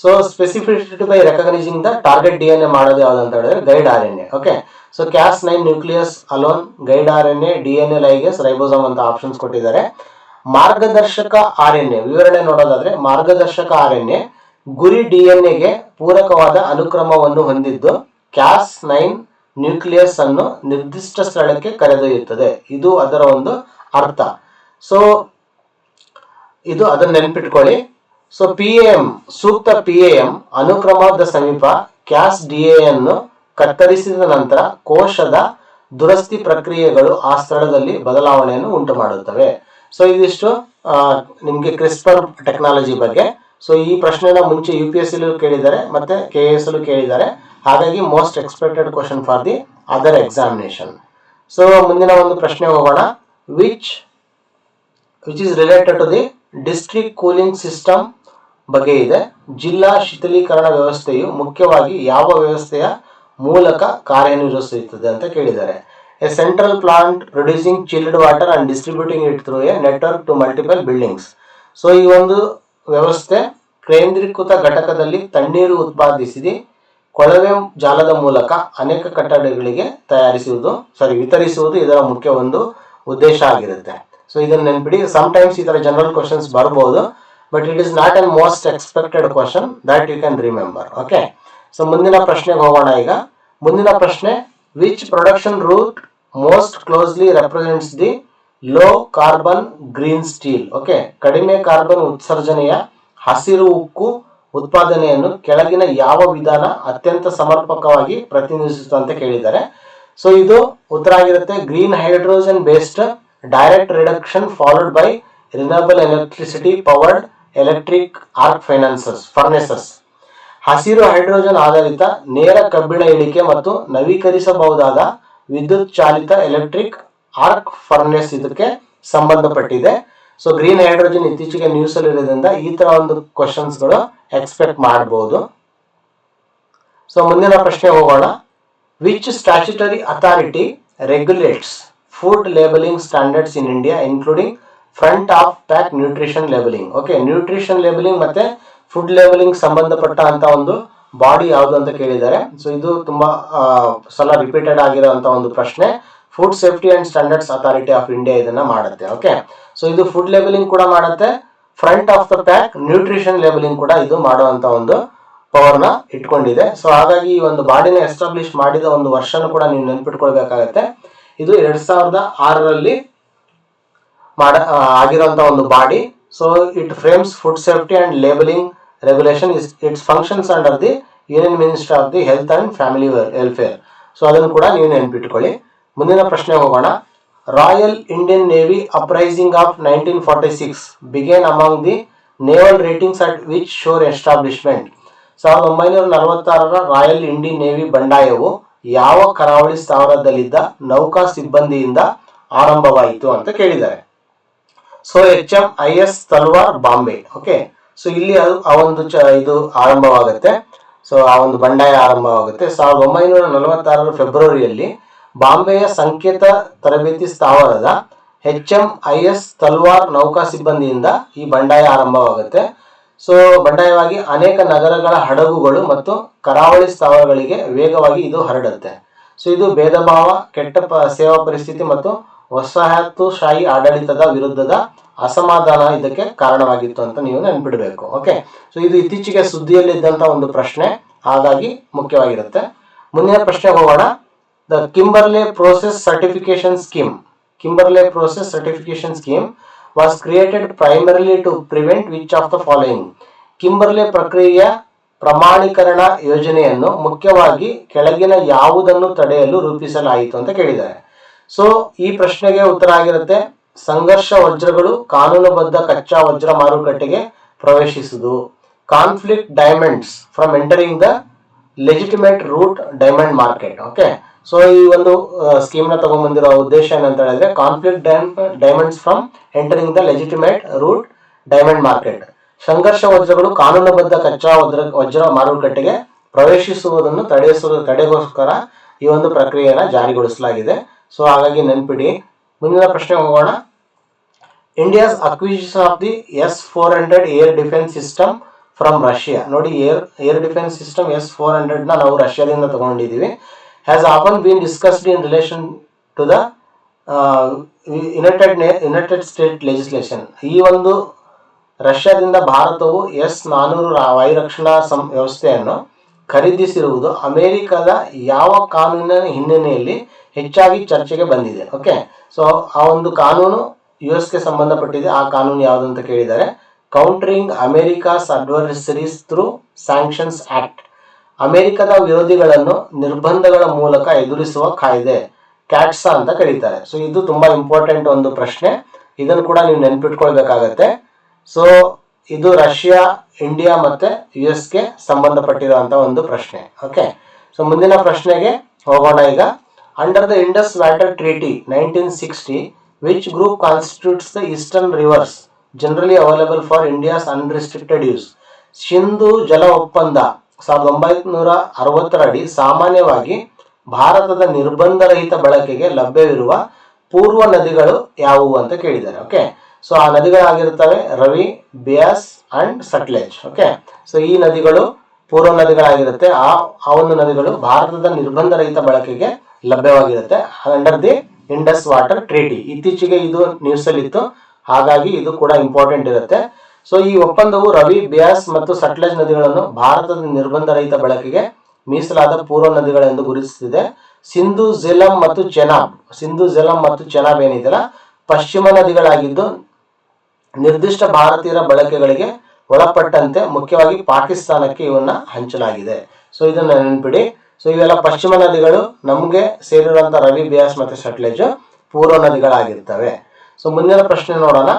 So specificity by recognising the target DNA ಮಾಡೋದು ಯಾವ್ದು ಅಂತ ಹೇಳಿದ್ರೆ guide RNA. Okay, so Cas nine nucleus alone, guide RNA, DNA ligase, ribosome ಅಂತ ಆಪ್ಷನ್ಸ್ ಕೊಟ್ಟಿದ್ದಾರೆ. ಮಾರ್ಗದರ್ಶಕ RNA ವಿವರಣೆ ನೋಡೋದಾದ್ರೆ, ಮಾರ್ಗದರ್ಶಕ RNA ಗುರಿ ಡಿಎನ್ಎಗೆ ಪೂರಕವಾದ ಅನುಕ್ರಮವನ್ನು ಹೊಂದಿದ್ದು ಕ್ಯಾಸ್9 ನ್ಯೂಕ್ಲಿಯಸ್ ಅನ್ನು ನಿರ್ದಿಷ್ಟ ಸ್ಥಳಕ್ಕೆ ಕರೆದೊಯ್ಯುತ್ತದೆ. ಇದು ಅದರ ಒಂದು ಅರ್ಥ. ಸೊ ಇದು ಅದನ್ನ ನೆನ್ಪಿಟ್ಕೊಳ್ಳಿ. ಸೊ PAM, ಸೂಕ್ತ PAM ಅನುಕ್ರಮದ ಸಮೀಪ ಕ್ಯಾಸ್ DA ಅನ್ನು ಕತ್ತರಿಸಿದ ನಂತರ ಕೋಶದ ದುರಸ್ತಿ ಪ್ರಕ್ರಿಯೆಗಳು ಆ ಸ್ಥಳದಲ್ಲಿ ಬದಲಾವಣೆಯನ್ನು ಉಂಟು ಮಾಡುತ್ತವೆ. ಸೊ ಇದಿಷ್ಟು ನಿಮಗೆ ಕ್ರಿಸ್ಪರ್ ಟೆಕ್ನಾಲಜಿ ಬಗ್ಗೆ. ಸೊ ಈ ಪ್ರಶ್ನೆನ ಮುಂಚೆ UPSC ಕೇಳಿದ್ದಾರೆ ಮತ್ತೆ KS ಕೇಳಿದ್ದಾರೆ. ಹಾಗಾಗಿ most expected question for the other examination. So ಮುಂದಿನ ಒಂದು ಪ್ರಶ್ನೆ ಹೋಗೋಣ. Which is related to the district cooling system ಬಗ್ಗೆ ಇದೆ. ಜಿಲ್ಲಾ ಶೀತಲೀಕರಣ ವ್ಯವಸ್ಥೆಯು ಮುಖ್ಯವಾಗಿ ಯಾವ ವ್ಯವಸ್ಥೆಯ ಮೂಲಕ ಕಾರ್ಯನಿರ್ವಹಿಸುತ್ತದೆ ಅಂತ ಕೇಳಿದ್ದಾರೆ. A central plant producing chilled water and distributing it through a network to multiple buildings. So ಈ ಒಂದು ವ್ಯವಸ್ಥೆ ಕೇಂದ್ರೀಕೃತ ಘಟಕದಲ್ಲಿ ತಣ್ಣೀರು ಉತ್ಪಾದಿಸಿ ಕೊಳವೆ ಜಾಲದ ಮೂಲಕ ಅನೇಕ ಕಟ್ಟಡಗಳಿಗೆ ವಿತರಿಸುವುದು ಇದರ ಮುಖ್ಯ ಒಂದು ಉದ್ದೇಶ ಆಗಿರುತ್ತೆ. ಸೊ ಇದನ್ನ ನೆನ್ಪಿಡಿ. ಸಮ್ಟೈಮ್ಸ್ ಈ ತರ ಜನರಲ್ ಕ್ವಶನ್ಸ್ ಬರ್ಬೋದು. But it is not an most expected question that you can remember. Okay, so ಮುಂದಿನ ಪ್ರಶ್ನೆಗೆ ಹೋಗೋಣ. ಈಗ ಮುಂದಿನ ಪ್ರಶ್ನೆ, which production route most closely represents the low carbon green steel. Okay, ಕಡಿಮೆ ಕಾರ್ಬನ್ ಉತ್ಸರ್ಜನೆಯ ಹಸಿರು ಉಕ್ಕು ಉತ್ಪಾದನೆಯನ್ನು ಕೆಳಗಿನ ಯಾವ ವಿಧಾನ ಅತ್ಯಂತ ಸಮರ್ಪಕವಾಗಿ ಪ್ರತಿನಿಧಿಸುತ್ತೆ ಅಂತ ಕೇಳಿದ್ದಾರೆ. ಸೊ ಇದು ಉತ್ತರ ಆಗಿರುತ್ತೆ green hydrogen based direct reduction followed by renewable electricity powered electric arc furnaces. ಹಸಿರು ಹೈಡ್ರೋಜನ್ ಆಧಾರಿತ ನೇರ ಕಬ್ಬಿಣ ಇಳಿಕೆ ಮತ್ತು ನವೀಕರಿಸಬಹುದಾದ ವಿದ್ಯುತ್ ಚಾಲಿತ ಎಲೆಕ್ಟ್ರಿಕ್ ಆರ್ಕ್ ಫರ್ನೆಸ್ ಇದಕ್ಕೆ ಸಂಬಂಧಪಟ್ಟಿದೆ. ಸೊ ಗ್ರೀನ್ ಹೈಡ್ರೋಜನ್ ಇತ್ತೀಚೆಗೆ ನ್ಯೂಸ್ ಅಲ್ಲಿ ಇರೋದ್ರಿಂದ ಈ ತರ ಒಂದು ಕ್ವಶನ್ಸ್ ಗಳು ಎಕ್ಸ್ಪೆಕ್ಟ್ ಮಾಡಬಹುದು. ಸೊ ಮುಂದಿನ ಪ್ರಶ್ನೆ ಹೋಗೋಣ. Which statutory authority regulates food labelling standards in India including front of pack nutrition labelling. Okay, nutrition labelling ಮತ್ತೆ ಫುಡ್ ಲೇಬಲಿಂಗ್ ಸಂಬಂಧಪಟ್ಟ ಅಂತ ಒಂದು ಬಾಡಿ ಯಾವುದು ಅಂತ ಕೇಳಿದ್ದಾರೆ. ಸೊ ಇದು ತುಂಬಾ ಸಲ ರಿಪೀಟೆಡ್ ಆಗಿರುವಂತ ಒಂದು ಪ್ರಶ್ನೆ. Food safety and standards authority of India ಇದನ್ನ ಮಾಡುತ್ತೆ. ಓಕೆ, ಸೊ ಇದು ಫುಡ್ ಲೇಬಲಿಂಗ್ ಕೂಡ ಮಾಡುತ್ತೆ, front of the pack nutrition labelling ಕೂಡ ಇದು ಮಾಡುವಂತ ಒಂದು ಪವರ್ ನ ಇಟ್ಕೊಂಡಿದೆ. ಸೊ ಹಾಗಾಗಿ ಈ ಒಂದು ಬಾಡಿನ ಎಸ್ಟಾಬ್ಲಿಷ್ ಮಾಡಿದ ಒಂದು ವರ್ಷನ ಕೂಡ ನೀವು ನೆನ್ಪಿಟ್ಕೊಳ್ಬೇಕಾಗತ್ತೆ. ಇದು 2006ರಲ್ಲಿ ಆಗಿರುವಂತ ಒಂದು body. So it frames food safety and labelling regulation. Its functions under the union minister of the health and family welfare. So ಅದನ್ನು ಕೂಡ ನೀವು ನೆನ್ಪಿಟ್ಕೊಳ್ಳಿ. ಮುಂದಿನ ಪ್ರಶ್ನೆ ಹೋಗೋಣ. Royal Indian navy uprising of 1946 began among the naval ratings at which shore establishment. 1946ರ royal Indian navy ಬಂಡಾಯವು ಯಾವ ಕರಾವಳಿ ಸ್ಥಾವರದಲ್ಲಿದ್ದ ನೌಕಾ ಸಿಬ್ಬಂದಿಯಿಂದ ಆರಂಭವಾಯಿತು ಅಂತ ಕೇಳಿದ್ದಾರೆ. So HMIS Talwar Bombay. Okay, so ಇಲ್ಲಿ ಆ ಒಂದು ಇದು ಆರಂಭವಾಗುತ್ತೆ. ಸೊ ಆ ಒಂದು ಬಂಡಾಯ ಆರಂಭವಾಗುತ್ತೆ 1946ರ ಫೆಬ್ರವರಿಯಲ್ಲಿ ಬಾಂಬೆಯ ಸಂಕೇತ ತರಬೇತಿ ಸ್ಥಾವರದ HMIS ತಲ್ವಾರ್ ನೌಕಾ ಸಿಬ್ಬಂದಿಯಿಂದ ಈ ಬಂಡಾಯ ಆರಂಭವಾಗುತ್ತೆ. ಸೊ ಬಂಡಾಯವಾಗಿ ಅನೇಕ ನಗರಗಳ ಹಡಗುಗಳು ಮತ್ತು ಕರಾವಳಿ ಸ್ಥಾವರಗಳಿಗೆ ವೇಗವಾಗಿ ಇದು ಹರಡುತ್ತೆ. ಸೊ ಇದು ಭೇದ ಭಾವ, ಕೆಟ್ಟ ಸೇವಾ ಪರಿಸ್ಥಿತಿ ಮತ್ತು ವಸಾಹತುಶಾಹಿ ಆಡಳಿತದ ವಿರುದ್ಧದ ಅಸಮಾಧಾನ ಇದಕ್ಕೆ ಕಾರಣವಾಗಿತ್ತು ಅಂತ ನೀವು ನೆನ್ಪಿಡಬೇಕು. ಓಕೆ, ಸೊ ಇದು ಇತ್ತೀಚೆಗೆ ಸುದ್ದಿಯಲ್ಲಿ ಇದ್ದಂತ ಒಂದು ಪ್ರಶ್ನೆ, ಹಾಗಾಗಿ ಮುಖ್ಯವಾಗಿರುತ್ತೆ. ಮುಂದಿನ ಪ್ರಶ್ನೆ ಹೋಗೋಣ. The Kimberley process certification scheme. Kimberley process certification scheme was created primarily to prevent which of the following. Kimberley ಪ್ರಕ್ರಿಯೆಯ ಪ್ರಮಾಣೀಕರಣ ಯೋಜನೆಯನ್ನು ಮುಖ್ಯವಾಗಿ ಕೆಳಗಿನ ಯಾವುದನ್ನು ತಡೆಯಲು ರೂಪಿಸಲಾಯಿತು ಅಂತ ಕೇಳಿದ್ದಾರೆ. ಸೊ ಈ ಪ್ರಶ್ನೆಗೆ ಉತ್ತರ ಆಗಿರುತ್ತೆ ಸಂಘರ್ಷ ವಜ್ರಗಳು ಕಾನೂನುಬದ್ಧ ಕಚ್ಚಾ ವಜ್ರ ಮಾರುಕಟ್ಟೆಗೆ ಪ್ರವೇಶಿಸುವುದು, conflict diamonds from entering the legitimate rough diamond market. Okay, so ಈ ಒಂದು ಸ್ಕೀಮ್ ನ ತಗೊಂಡ್ಬಂದಿರೋ ಉದ್ದೇಶ ಏನಂತ ಹೇಳಿದ್ರೆ conflict diamonds from entering the legitimate rough diamond market. ಸಂಘರ್ಷ ವಜ್ರಗಳು ಕಾನೂನುಬದ್ಧ ಕಚ್ಚಾ ವಜ್ರ ಮಾರುಕಟ್ಟೆಗೆ ಪ್ರವೇಶಿಸುವುದನ್ನು ತಡೆಗೋಸ್ಕರ ಈ ಒಂದು ಪ್ರಕ್ರಿಯೆಯನ್ನು ಜಾರಿಗೊಳಿಸಲಾಗಿದೆ. ಸೊ ಹಾಗಾಗಿ ನೆನ್ಪಿಡಿ. ಮುಂದಿನ ಪ್ರಶ್ನೆ ಹೋಗೋಣ. India's acquisition of the S-400 air defence system from Russia. ನೋಡಿ, ಏರ್ ಡಿಫೆನ್ಸ್ ಸಿಸ್ಟಮ್ S-400 ನಾವು ರಷ್ಯಾದಿಂದ ತಗೊಂಡಿದ್ದೀವಿ. has often been discussed in relation to the United States legislation. ಈ ಒಂದು ರಷ್ಯಾದಿಂದ ಭಾರತವು S-400 ವಾಯುರಕ್ಷಣಾ ವ್ಯವಸ್ಥೆಯನ್ನು ಖರೀದಿಸಿರುವುದು ಅಮೆರಿಕದ ಯಾವ ಕಾನೂನಿನ ಹಿನ್ನೆಲೆಯಲ್ಲಿ ಹೆಚ್ಚಾಗಿ ಚರ್ಚೆಗೆ ಬಂದಿದೆ. ಓಕೆ, ಸೊ ಆ ಒಂದು ಕಾನೂನು US-ಗೆ ಸಂಬಂಧಪಟ್ಟಿದೆ. ಆ ಕಾನೂನು ಯಾವುದು ಅಂತ ಕೇಳಿದ್ದಾರೆ. Countering America's adversaries through sanctions act. ಅಮೆರಿಕದ ವಿರೋಧಿಗಳನ್ನು ನಿರ್ಬಂಧಗಳ ಮೂಲಕ ಎದುರಿಸುವ ಕಾಯ್ದೆ, ಕ್ಯಾಟ್ಸಾ ಅಂತ ಕರೀತಾರೆ. ಸೊ ಇದು ತುಂಬಾ ಇಂಪಾರ್ಟೆಂಟ್ ಒಂದು ಪ್ರಶ್ನೆ, ಇದನ್ನು ಕೂಡ ನೀವು ನೆನ್ಪಿಟ್ಕೊಳ್ಬೇಕಾಗತ್ತೆ. ಸೊ ಇದು ರಷ್ಯಾ, ಇಂಡಿಯಾ ಮತ್ತೆ US-ಗೆ ಸಂಬಂಧಪಟ್ಟಿರುವಂತ ಒಂದು ಪ್ರಶ್ನೆ. ಓಕೆ, ಸೊ ಮುಂದಿನ ಪ್ರಶ್ನೆಗೆ ಹೋಗೋಣ. ಈಗ under the Indus water Treaty 1960 which group constitutes the eastern rivers generally available for India's unrestricted use. Sindhu ಜಲ ಒಪ್ಪಂದ 1960 ಅಡಿ ಸಾಮಾನ್ಯವಾಗಿ ಭಾರತದ ನಿರ್ಬಂಧರಹಿತ ಬಳಕೆಗೆ ಲಭ್ಯವಿರುವ ಪೂರ್ವ ನದಿಗಳು ಯಾವುವು ಅಂತ ಕೇಳಿದ್ದಾರೆ. ಓಕೆ, ಸೊ ಆ ನದಿಗಳಾಗಿರ್ತವೆ Ravi, Beas and Sutlej. Okay, so ಈ ನದಿಗಳು ಪೂರ್ವ ನದಿಗಳಾಗಿರುತ್ತೆ. ಆ ಒಂದು ನದಿಗಳು ಭಾರತದ ನಿರ್ಬಂಧರಹಿತ ಬಳಕೆಗೆ ಲಭ್ಯವಾಗಿರುತ್ತೆ under the Indus water treaty. ಇತ್ತೀಚೆಗೆ ಇದು ನ್ಯೂಸ್ ಅಲ್ಲಿ ಇತ್ತು, ಹಾಗಾಗಿ ಇದು ಕೂಡ ಇಂಪಾರ್ಟೆಂಟ್ ಇರುತ್ತೆ. ಸೊ ಈ ಒಪ್ಪಂದವು ರವಿ, ಬ್ಯಾಸ್ ಮತ್ತು ಸಟ್ಲೆಜ್ ನದಿಗಳನ್ನು ಭಾರತದ ನಿರ್ಬಂಧ ರಹಿತ ಬಳಕೆಗೆ ಮೀಸಲಾದ ಪೂರ್ವ ನದಿಗಳೆಂದು ಗುರುತಿಸುತ್ತಿದೆ. ಸಿಂಧು, ಝೆಲಂ ಮತ್ತು ಚೆನಾಬ್ ಏನಿದೆಯಲ್ಲ ಪಶ್ಚಿಮ ನದಿಗಳಾಗಿದ್ದು ನಿರ್ದಿಷ್ಟ ಭಾರತೀಯರ ಬಳಕೆಗಳಿಗೆ ಒಳಪಟ್ಟಂತೆ ಮುಖ್ಯವಾಗಿ ಪಾಕಿಸ್ತಾನಕ್ಕೆ ಇವನ್ನ ಹಂಚಲಾಗಿದೆ. ಸೊ ಇದನ್ನ ನೆನಪಿಡಿ. ಸೊ ಇವೆಲ್ಲ ಪಶ್ಚಿಮ ನದಿಗಳು ನಮಗೆ ಸೇರಿರುವಂತ ರವಿ, ಬ್ಯಾಸ್ ಮತ್ತು ಸಟ್ಲೆಜ್ ಪೂರ್ವ ನದಿಗಳಾಗಿರ್ತವೆ. ಸೊ ಮುಂದಿನ ಪ್ರಶ್ನೆ ನೋಡೋಣ.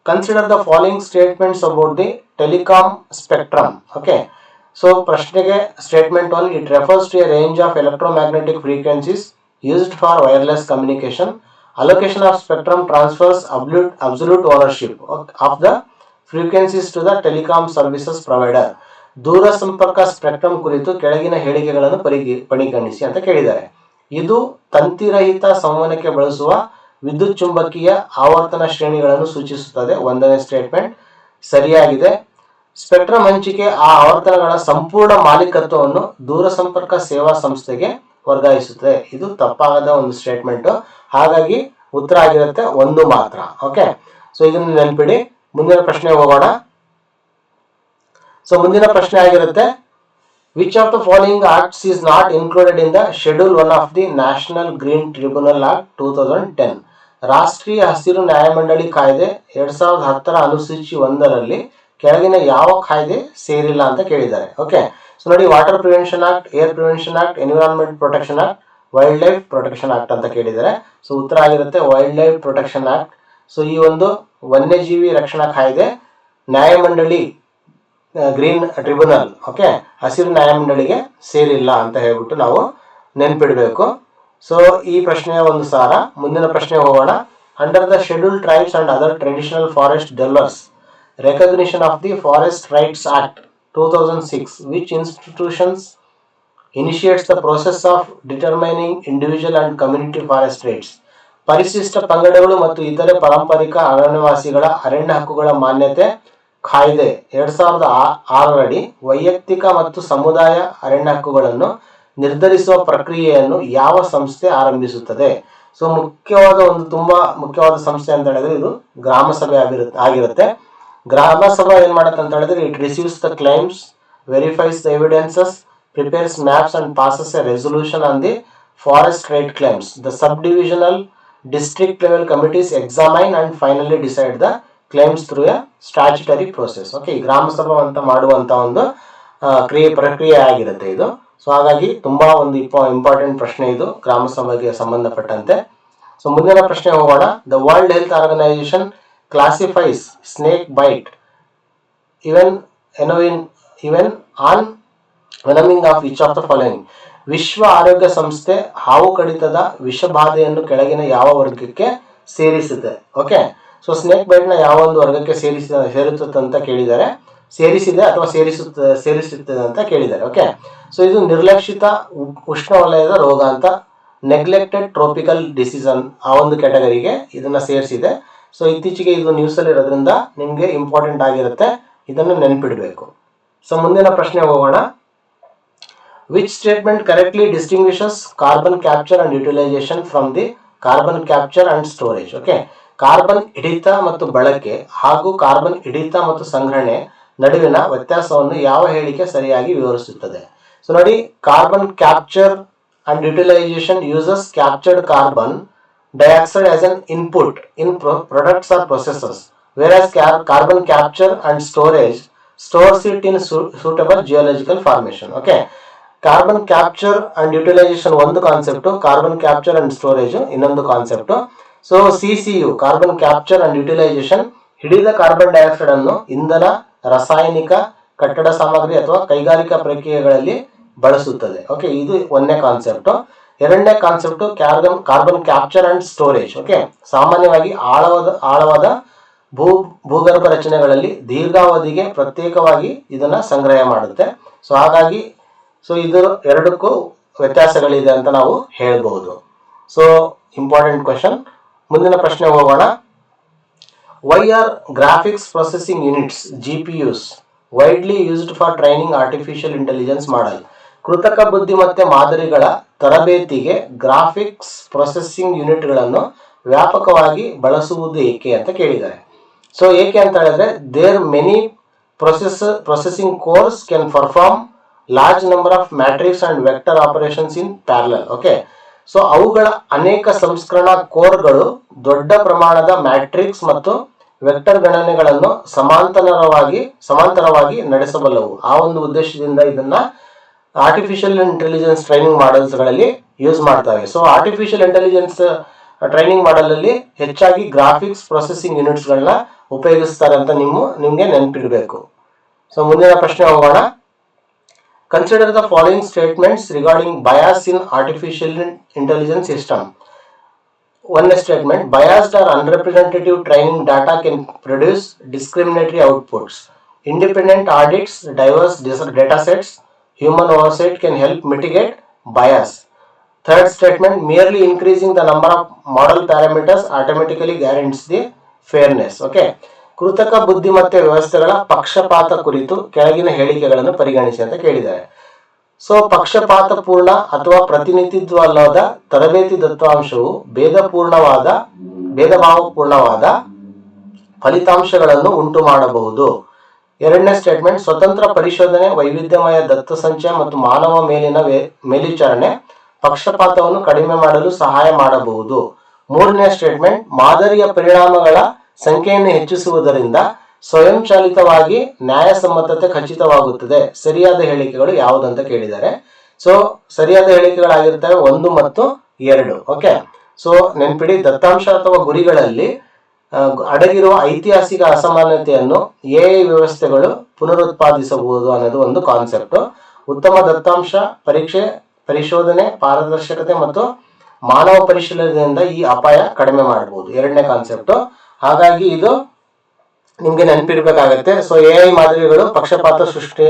Consider the following statements about the telecom spectrum. Okay, so ಪ್ರಶ್ನೆಗೆ statement 1, it refers to a range of electromagnetic frequencies used for wireless communication. Allocation of spectrum transfers absolute ownership of the frequencies to the telecom services provider. ದೂರ ಸಂಪರ್ಕ spectrum ಕುರಿತು ಕೆಳಗಿನ ಹೇಳಿಕೆಗಳನ್ನು ಪರಿಗಣಿಸಿ ಅಂತ ಕೇಳಿದ್ದಾರೆ. ಇದು ತಂತಿರಹಿತ ಸಂವಹನಕ್ಕೆ ಬಳಸುವ ವಿದ್ಯುತ್ ಚುಂಬಕೀಯ ಆವರ್ತನ ಶ್ರೇಣಿಗಳನ್ನು ಸೂಚಿಸುತ್ತದೆ. 1ನೇ ಸ್ಟೇಟ್ಮೆಂಟ್ ಸರಿಯಾಗಿದೆ. ಸ್ಪೆಕ್ಟ್ರಮ್ ಹಂಚಿಕೆ ಆ ಆವರ್ತನಗಳ ಸಂಪೂರ್ಣ ಮಾಲೀಕತ್ವವನ್ನು ದೂರಸಂಪರ್ಕ ಸೇವಾ ಸಂಸ್ಥೆಗೆ ವರ್ಗಾಯಿಸುತ್ತದೆ. ಇದು ತಪ್ಪಾಗದ ಒಂದು ಸ್ಟೇಟ್ಮೆಂಟ್. ಹಾಗಾಗಿ ಉತ್ತರ ಆಗಿರುತ್ತೆ 1 ಮಾತ್ರ. ಓಕೆ, ಸೊ ಇದನ್ನು ನೆನಪಿಡಿ. ಮುಂದಿನ ಪ್ರಶ್ನೆ ಹೋಗೋಣ. ಸೊ ಮುಂದಿನ ಪ್ರಶ್ನೆ ಆಗಿರುತ್ತೆ, which of the following acts is not included in the schedule 1 of the national green tribunal act 2010. ರಾಷ್ಟ್ರೀಯ ಹಸಿರು ನ್ಯಾಯಮಂಡಳಿ ಕಾಯ್ದೆ 2010ರ ಅನುಸೂಚಿ 1ರಲ್ಲಿ ಕೆಳಗಿನ ಯಾವ ಕಾಯ್ದೆ ಸೇರಿಲ್ಲ ಅಂತ ಕೇಳಿದ್ದಾರೆ. ಓಕೆ, ಸೊ ನೋಡಿ, water prevention act, air prevention act, environment protection act, wild life protection act ಅಂತ ಕೇಳಿದ್ದಾರೆ. ಸೊ ಉತ್ತರ ಆಗಿರುತ್ತೆ wild life protection act. So ಈ ಒಂದು ವನ್ಯಜೀವಿ ರಕ್ಷಣಾ ಕಾಯ್ದೆ ನ್ಯಾಯಮಂಡಳಿ ಗ್ರೀನ್ ಟ್ರಿಬ್ಯುನಲ್, ಓಕೆ, ಹಸಿರು ನ್ಯಾಯಮಂಡಳಿಗೆ ಸೇರಿಲ್ಲ ಅಂತ ಹೇಳ್ಬಿಟ್ಟು ನಾವು ನೆನ್ಪಿಡಬೇಕು. ಸೊ ಈ ಪ್ರಶ್ನೆಯ ಒಂದು ಸಾರ. ಮುಂದಿನ ಪ್ರಶ್ನೆ ಹೋಗೋಣ. Under the schedule tribes and other traditional forest dwellers recognition of the forest rights act 2006, which institutions initiates the process of determining individual and community forest rates. ಪರಿಶಿಷ್ಟ ಪಂಗಡಗಳು ಮತ್ತು ಇತರೆ ಪಾರಂಪರಿಕ ಅರಣ್ಯವಾಸಿಗಳ ಅರಣ್ಯ ಹಕ್ಕುಗಳ ಮಾನ್ಯತೆ ಕಾಯ್ದೆ 2006ರಡಿ ವೈಯಕ್ತಿಕ ಮತ್ತು ಸಮುದಾಯ ಅರಣ್ಯ ಹಕ್ಕುಗಳನ್ನು ನಿರ್ಧರಿಸುವ ಪ್ರಕ್ರಿಯೆಯನ್ನು ಯಾವ ಸಂಸ್ಥೆ ಆರಂಭಿಸುತ್ತದೆ? ಸೊ ತುಂಬಾ ಮುಖ್ಯವಾದ ಸಂಸ್ಥೆ ಅಂತ ಹೇಳಿದ್ರೆ ಇದು ಗ್ರಾಮ ಸಭೆ ಆಗಿರುತ್ತೆ. ಗ್ರಾಮ ಸಭಾ ಏನ್ ಮಾಡುತ್ತೆ ಅಂತ ಹೇಳಿದ್ರೆ, it receives the claims, ವೆರಿಫೈಸ್ the evidences, prepares maps and passes a resolution on the forest right claims. The subdivisional district level committees examine and finally decide the claims through a statutory process. Okay, ಗ್ರಾಮ ಸಭಾ ಅಂತ ಮಾಡುವಂತ ಒಂದು ಪ್ರಕ್ರಿಯೆ ಆಗಿರುತ್ತೆ ಇದು. So ಹಾಗಾಗಿ ತುಂಬಾ ಒಂದು ಇಂಪಾರ್ಟೆಂಟ್ ಪ್ರಶ್ನೆ ಇದು ಗ್ರಾಮ ಸಭೆಗೆ ಸಂಬಂಧಪಟ್ಟಂತೆ. ಸೊ ಮುಂದಿನ ಪ್ರಶ್ನೆ ಹೋಗೋಣ. The world health organisation classifies snake bite even on venoming of each of the following. ವಿಶ್ವ ಆರೋಗ್ಯ ಸಂಸ್ಥೆ ಹಾವು ಕಡಿತದ ವಿಷಬಾಧೆಯನ್ನು ಕೆಳಗಿನ ಯಾವ ವರ್ಗಕ್ಕೆ ಸೇರಿಸುತ್ತೆ? ಓಕೆ, ಸೊ ಸ್ನೇಕ್ ಬೈಟ್ ನ ಯಾವ ಒಂದು ವರ್ಗಕ್ಕೆ ಸೇರಿಸುತ್ತೆ ಅಂತ ಕೇಳಿದ್ದಾರೆ. ಸೇರಿಸುತ್ತದೆ ಅಂತ ಕೇಳಿದ್ದಾರೆ. ಓಕೆ, ಸೊ ಇದು ನಿರ್ಲಕ್ಷಿತ ಉಷ್ಣವಲಯದ ರೋಗ ಅಂತ, ನೆಗ್ಲೆಕ್ಟೆಡ್ ಟ್ರೋಪಿಕಲ್ ಡಿಸೀಸ್ ಆ ಒಂದು ಕ್ಯಾಟಗರಿಗೆ ಇದನ್ನ ಸೇರಿಸಿದೆ. ಸೊ ಇತ್ತೀಚೆಗೆ ಇದು ನ್ಯೂಸ್ ಅಲ್ಲಿ ಇರೋದ್ರಿಂದ ನಿಮ್ಗೆ ಇಂಪಾರ್ಟೆಂಟ್ ಆಗಿರುತ್ತೆ, ಇದನ್ನು ನೆನಪಿಡಬೇಕು. ಸೊ ಮುಂದಿನ ಪ್ರಶ್ನೆ ಹೋಗೋಣ. Which statement correctly distinguishes carbon capture and utilization from the carbon capture and storage? Okay, carbon ಹಿಡಿತ ಮತ್ತು ಬಳಕೆ ಹಾಗೂ ಕಾರ್ಬನ್ ಹಿಡಿತ ಮತ್ತು ಸಂಗ್ರಹಣೆ ನಡುವಿನ ವ್ಯತ್ಯಾಸವನ್ನು ಯಾವ ಹೇಳಿಕೆ ಸರಿಯಾಗಿ ವಿವರಿಸುತ್ತದೆ? ಸೊ ನೋಡಿ, carbon capture and utilisation uses captured carbon dioxide as an input in products or processes, whereas carbon capture and storage stores it in suitable geological formation. Okay, carbon capture and utilisation ಒಂದು concept, carbon capture and storage ಇನ್ನೊಂದು concept. So CCU carbon capture and utilisation ಹಿಡಿದ carbon dioxide ಅನ್ನು ಇಂಧನ, ರಾಸಾಯನಿಕ, ಕಟ್ಟಡ ಸಾಮಗ್ರಿ ಅಥವಾ ಕೈಗಾರಿಕಾ ಪ್ರಕ್ರಿಯೆಗಳಲ್ಲಿ ಬಳಸುತ್ತದೆ. ಓಕೆ, ಇದು ಒಂದನೇ ಕಾನ್ಸೆಪ್ಟ್. ಎರಡನೇ concept carbon capture and storage. Okay, ಸಾಮಾನ್ಯವಾಗಿ ಆಳವಾದ ಭೂಗರ್ಭ ರಚನೆಗಳಲ್ಲಿ ದೀರ್ಘಾವಧಿಗೆ ಪ್ರತ್ಯೇಕವಾಗಿ ಇದನ್ನ ಸಂಗ್ರಹ ಮಾಡುತ್ತೆ. ಸೊ ಹಾಗಾಗಿ ಇದು ಎರಡಕ್ಕೂ ವ್ಯತ್ಯಾಸಗಳಿದೆ ಅಂತ ನಾವು ಹೇಳ್ಬಹುದು. So important question. ಮುಂದಿನ ಪ್ರಶ್ನೆ ಹೋಗೋಣ. Why are graphics processing units GPUs widely used for training artificial intelligence model? ಕೃತಕ ಬುದ್ಧಿಮತ್ತೆ ಮಾದರಿಗಳ ತರಬೇತಿಗೆ ಗ್ರಾಫಿಕ್ಸ್ ಪ್ರೊಸೆಸಿಂಗ್ ಯೂನಿಟ್ಗಳನ್ನು ವ್ಯಾಪಕವಾಗಿ ಬಳಸುವುದು ಏಕೆ ಅಂತ ಕೇಳಿದ್ದಾರೆ. ಸೊ ಏಕೆ ಅಂತ ಹೇಳಿದ್ರೆ there many processing cores can perform large number of matrix and vector operations in parallel. Okay, so ಅವುಗಳ ಅನೇಕ ಸಂಸ್ಕರಣಾ ಕೋರ್ಗಳು ದೊಡ್ಡ ಪ್ರಮಾಣದ ಮ್ಯಾಟ್ರಿಕ್ಸ್ ಮತ್ತು ವೆಕ್ಟರ್ ಗಣನೆಗಳನ್ನು ಸಮಾಂತರವಾಗಿ ನಡೆಸಬಲ್ಲವು. ಆ ಒಂದು ಉದ್ದೇಶದಿಂದ ಇದನ್ನ ಆರ್ಟಿಫಿಷಿಯಲ್ ಇಂಟೆಲಿಜೆನ್ಸ್ ಟ್ರೈನಿಂಗ್ ಮಾಡೆಲ್ಸ್ಗಳಲ್ಲಿ ಯೂಸ್ ಮಾಡ್ತಾರೆ. So artificial intelligence training model ಅಲ್ಲಿ ಹೆಚ್ಚಾಗಿ ಗ್ರಾಫಿಕ್ಸ್ ಪ್ರೊಸೆಸಿಂಗ್ ಯೂನಿಟ್ಸ್ಗಳನ್ನ ಉಪಯೋಗಿಸ್ತಾರೆ ಅಂತ ನಿಮ್ಗೆ ನೆನಪಿಡಬೇಕು. ಸೊ ಮುಂದಿನ ಪ್ರಶ್ನೆ ಹೋಗೋಣ. Consider the following statements regarding bias in artificial intelligence system. One statement: biased or unrepresentative training data can produce discriminatory outputs. Independent audits, diverse data sets, human oversight can help mitigate bias. Third statement: merely increasing the number of model parameters automatically guarantees the fairness. Okay. ಕೃತಕ ಬುದ್ಧಿಮತ್ತೆ ವ್ಯವಸ್ಥೆಗಳ ಪಕ್ಷಪಾತ ಕುರಿತು ಕೆಳಗಿನ ಹೇಳಿಕೆಗಳನ್ನು ಪರಿಗಣಿಸಿ ಅಂತ ಕೇಳಿದ್ದಾರೆ. ಸೊ ಪಕ್ಷಪಾತಪೂರ್ಣ ಅಥವಾ ಪ್ರತಿನಿಧಿತ್ವವಲ್ಲದ ತರಬೇತಿ ದತ್ತಾಂಶವು ಭೇದ ಭಾವಪೂರ್ಣವಾದ ಫಲಿತಾಂಶಗಳನ್ನು ಉಂಟು ಮಾಡಬಹುದು. ಎರಡನೇ ಸ್ಟೇಟ್ಮೆಂಟ್: ಸ್ವತಂತ್ರ ಪರಿಶೋಧನೆ, ವೈವಿಧ್ಯಮಯ ದತ್ತಸಂಚಯ ಮತ್ತು ಮಾನವ ಮೇಲಿನ ಮೇಲ್ವಿಚಾರಣೆ ಪಕ್ಷಪಾತವನ್ನು ಕಡಿಮೆ ಮಾಡಲು ಸಹಾಯ ಮಾಡಬಹುದು. ಮೂರನೇ ಸ್ಟೇಟ್ಮೆಂಟ್: ಮಾದರಿಯ ಪರಿಣಾಮಗಳ ಸಂಖ್ಯೆಯನ್ನು ಹೆಚ್ಚಿಸುವುದರಿಂದ ಸ್ವಯಂಚಾಲಿತವಾಗಿ ನ್ಯಾಯಸಮ್ಮತತೆ ಖಚಿತವಾಗುತ್ತದೆ. ಸರಿಯಾದ ಹೇಳಿಕೆಗಳು ಯಾವುದಂತ ಕೇಳಿದ್ದಾರೆ. ಸೊ ಸರಿಯಾದ ಹೇಳಿಕೆಗಳಾಗಿರ್ತವೆ 1 ಮತ್ತು 2. ಓಕೆ, ಸೊ ನೆನ್ಪಿಡಿ, ದತ್ತಾಂಶ ಅಥವಾ ಗುರಿಗಳಲ್ಲಿ ಅಡಗಿರುವ ಐತಿಹಾಸಿಕ ಅಸಮಾನತೆಯನ್ನು ಎಐ ವ್ಯವಸ್ಥೆಗಳು ಪುನರುತ್ಪಾದಿಸಬಹುದು ಅನ್ನೋದು ಒಂದು ಕಾನ್ಸೆಪ್ಟ್. ಉತ್ತಮ ದತ್ತಾಂಶ ಪರಿಶೋಧನೆ, ಪಾರದರ್ಶಕತೆ ಮತ್ತು ಮಾನವ ಪರಿಶೀಲನೆಯಿಂದ ಈ ಅಪಾಯ ಕಡಿಮೆ ಮಾಡಬಹುದು. ಎರಡನೇ ಕಾನ್ಸೆಪ್ಟ್. ಹಾಗಾಗಿ ಇದು ನಿಮ್ಗೆ ನೆನಪಿರ್ಬೇಕಾಗತ್ತೆ. ಸೊ ಎಐ ಮಾದರಿಗಳು ಪಕ್ಷಪಾತ ಸೃಷ್ಟಿ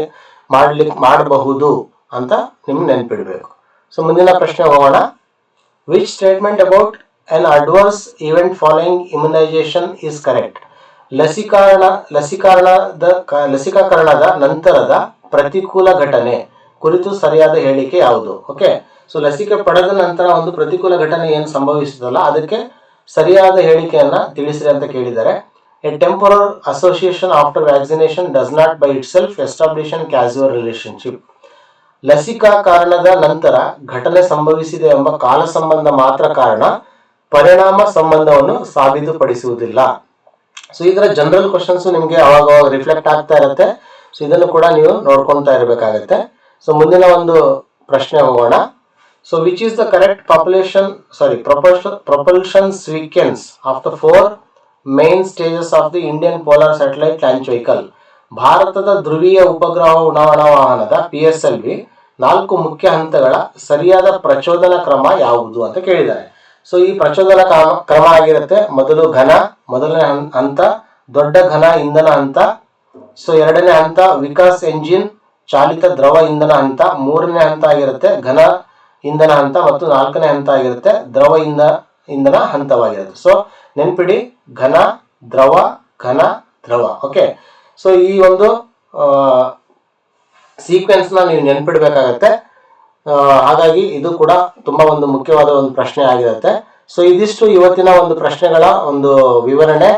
ಮಾಡಬಹುದು ಅಂತ ನಿಮ್ಗೆ ನೆನಪಿಡ್ಬೇಕು. ಸೊ ಮುಂದಿನ ಪ್ರಶ್ನೆ ಹೋಗೋಣ. Which statement about an adverse event following immunization is correct? ಲಸಿಕಾಕರಣದ ನಂತರದ ಪ್ರತಿಕೂಲ ಘಟನೆ ಕುರಿತು ಸರಿಯಾದ ಹೇಳಿಕೆ ಯಾವುದು? ಓಕೆ, ಸೊ ಲಸಿಕೆ ಪಡೆದ ನಂತರ ಒಂದು ಪ್ರತಿಕೂಲ ಘಟನೆ ಏನು ಸಂಭವಿಸುತ್ತಲ್ಲ ಅದಕ್ಕೆ ಸರಿಯಾದ ಹೇಳಿಕೆಯನ್ನ ತಿಳಿಸಿರಿ ಅಂತ ಕೇಳಿದ್ದಾರೆ. A temporal association after vaccination does not by itself establish a causal relationship. ಲಸಿಕಾಕರಣದ ನಂತರ ಘಟನೆ ಸಂಭವಿಸಿದೆ ಎಂಬ ಕಾಲ ಸಂಬಂಧ ಮಾತ್ರ ಕಾರಣ, ಪರಿಣಾಮ ಸಂಬಂಧವನ್ನು ಸಾಬೀತುಪಡಿಸುವುದಿಲ್ಲ. ಸೊ ಈ ತರ ಜನರಲ್ ಕ್ವಶನ್ಸ್ ನಿಮ್ಗೆ ಅವಾಗ ರಿಫ್ಲೆಕ್ಟ್ ಆಗ್ತಾ ಇರುತ್ತೆ. ಸೊ ಇದನ್ನು ಕೂಡ ನೀವು ನೋಡ್ಕೊಳ್ತಾ ಇರಬೇಕಾಗತ್ತೆ. ಸೊ ಮುಂದಿನ ಒಂದು ಪ್ರಶ್ನೆ ಹೋಗೋಣ. So which is the correct propulsion sequence of the 4 main stages of the Indian Polar Satellite Launch Vehicle? ಭಾರತದ ಧ್ರುವೀಯ ಉಪಗ್ರಹ ಉಡಾವಣಾ ವಾಹನದ PSLV 4 ಮುಖ್ಯ ಹಂತಗಳ ಸರಿಯಾದ ಪ್ರಚೋದನಾ ಕ್ರಮ ಯಾವುದು ಅಂತ ಕೇಳಿದ್ದಾರೆ. ಸೊ ಈ ಪ್ರಚೋದನಾ ಕ್ರಮ ಆಗಿರುತ್ತೆ: ಮೊದಲನೇ ಹಂತ ದೊಡ್ಡ ಘನ ಇಂಧನ ಹಂತ, ಸೊ ಎರಡನೇ ಹಂತ ವಿಕಾಸ್ ಎಂಜಿನ್ ಚಾಲಿತ ದ್ರವ ಇಂಧನ ಹಂತ, ಮೂರನೇ ಹಂತ ಆಗಿರುತ್ತೆ ಘನ ಇಂಧನ ಹಂತ ಮತ್ತು ನಾಲ್ಕನೇ ಹಂತ ಆಗಿರುತ್ತೆ ದ್ರವ ಇಂಧನ ಹಂತವಾಗಿರುತ್ತೆ. ಸೊ ನೆನ್ಪಿಡಿ, ಘನ ದ್ರವ. ಓಕೆ, ಸೊ ಈ ಒಂದು ಸೀಕ್ವೆನ್ಸ್ ನ ನೀವು ನೆನ್ಪಿಡ್ಬೇಕಾಗತ್ತೆ. ಹಾಗಾಗಿ ಇದು ಕೂಡ ತುಂಬಾ ಒಂದು ಮುಖ್ಯವಾದ ಒಂದು ಪ್ರಶ್ನೆ ಆಗಿರುತ್ತೆ. ಸೊ ಇದಿಷ್ಟು ಇವತ್ತಿನ ಒಂದು ಪ್ರಶ್ನೆಗಳ ಒಂದು ವಿವರಣೆ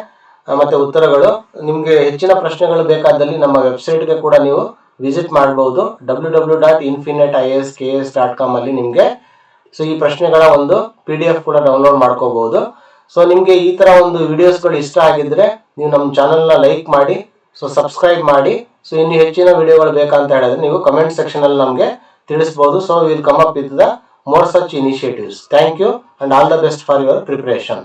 ಮತ್ತೆ ಉತ್ತರಗಳು. ನಿಮ್ಗೆ ಹೆಚ್ಚಿನ ಪ್ರಶ್ನೆಗಳು ಬೇಕಾದಲ್ಲಿ ನಮ್ಮ ವೆಬ್ಸೈಟ್ಗೆ ಕೂಡ ನೀವು ವಿಸಿಟ್ ಮಾಡಬಹುದು. www.infiniteiasks.com ಅಲ್ಲಿ ನಿಮ್ಗೆ ಸೊ ಈ ಪ್ರಶ್ನೆಗಳ ಒಂದು PDF ಕೂಡ ಡೌನ್ಲೋಡ್ ಮಾಡ್ಕೋಬಹುದು. ಸೊ ನಿಮ್ಗೆ ಈ ತರ ಒಂದು ವಿಡಿಯೋಸ್ಗಳು ಇಷ್ಟ ಆಗಿದ್ರೆ ನೀವು ನಮ್ಮ ಚಾನೆಲ್ನ ಲೈಕ್ ಮಾಡಿ, ಸೊ ಸಬ್ಸ್ಕ್ರೈಬ್ ಮಾಡಿ. ಸೊ ಇನ್ನು ಹೆಚ್ಚಿನ ವಿಡಿಯೋಗಳು ಬೇಕಂತ ಹೇಳಿದ್ರೆ ನೀವು ಕಮೆಂಟ್ ಸೆಕ್ಷನ್ ಅಲ್ಲಿ ನಮಗೆ ತಿಳಿಸಬಹುದು. So will come up with the more such initiatives. Thank you and all the best for your preparation.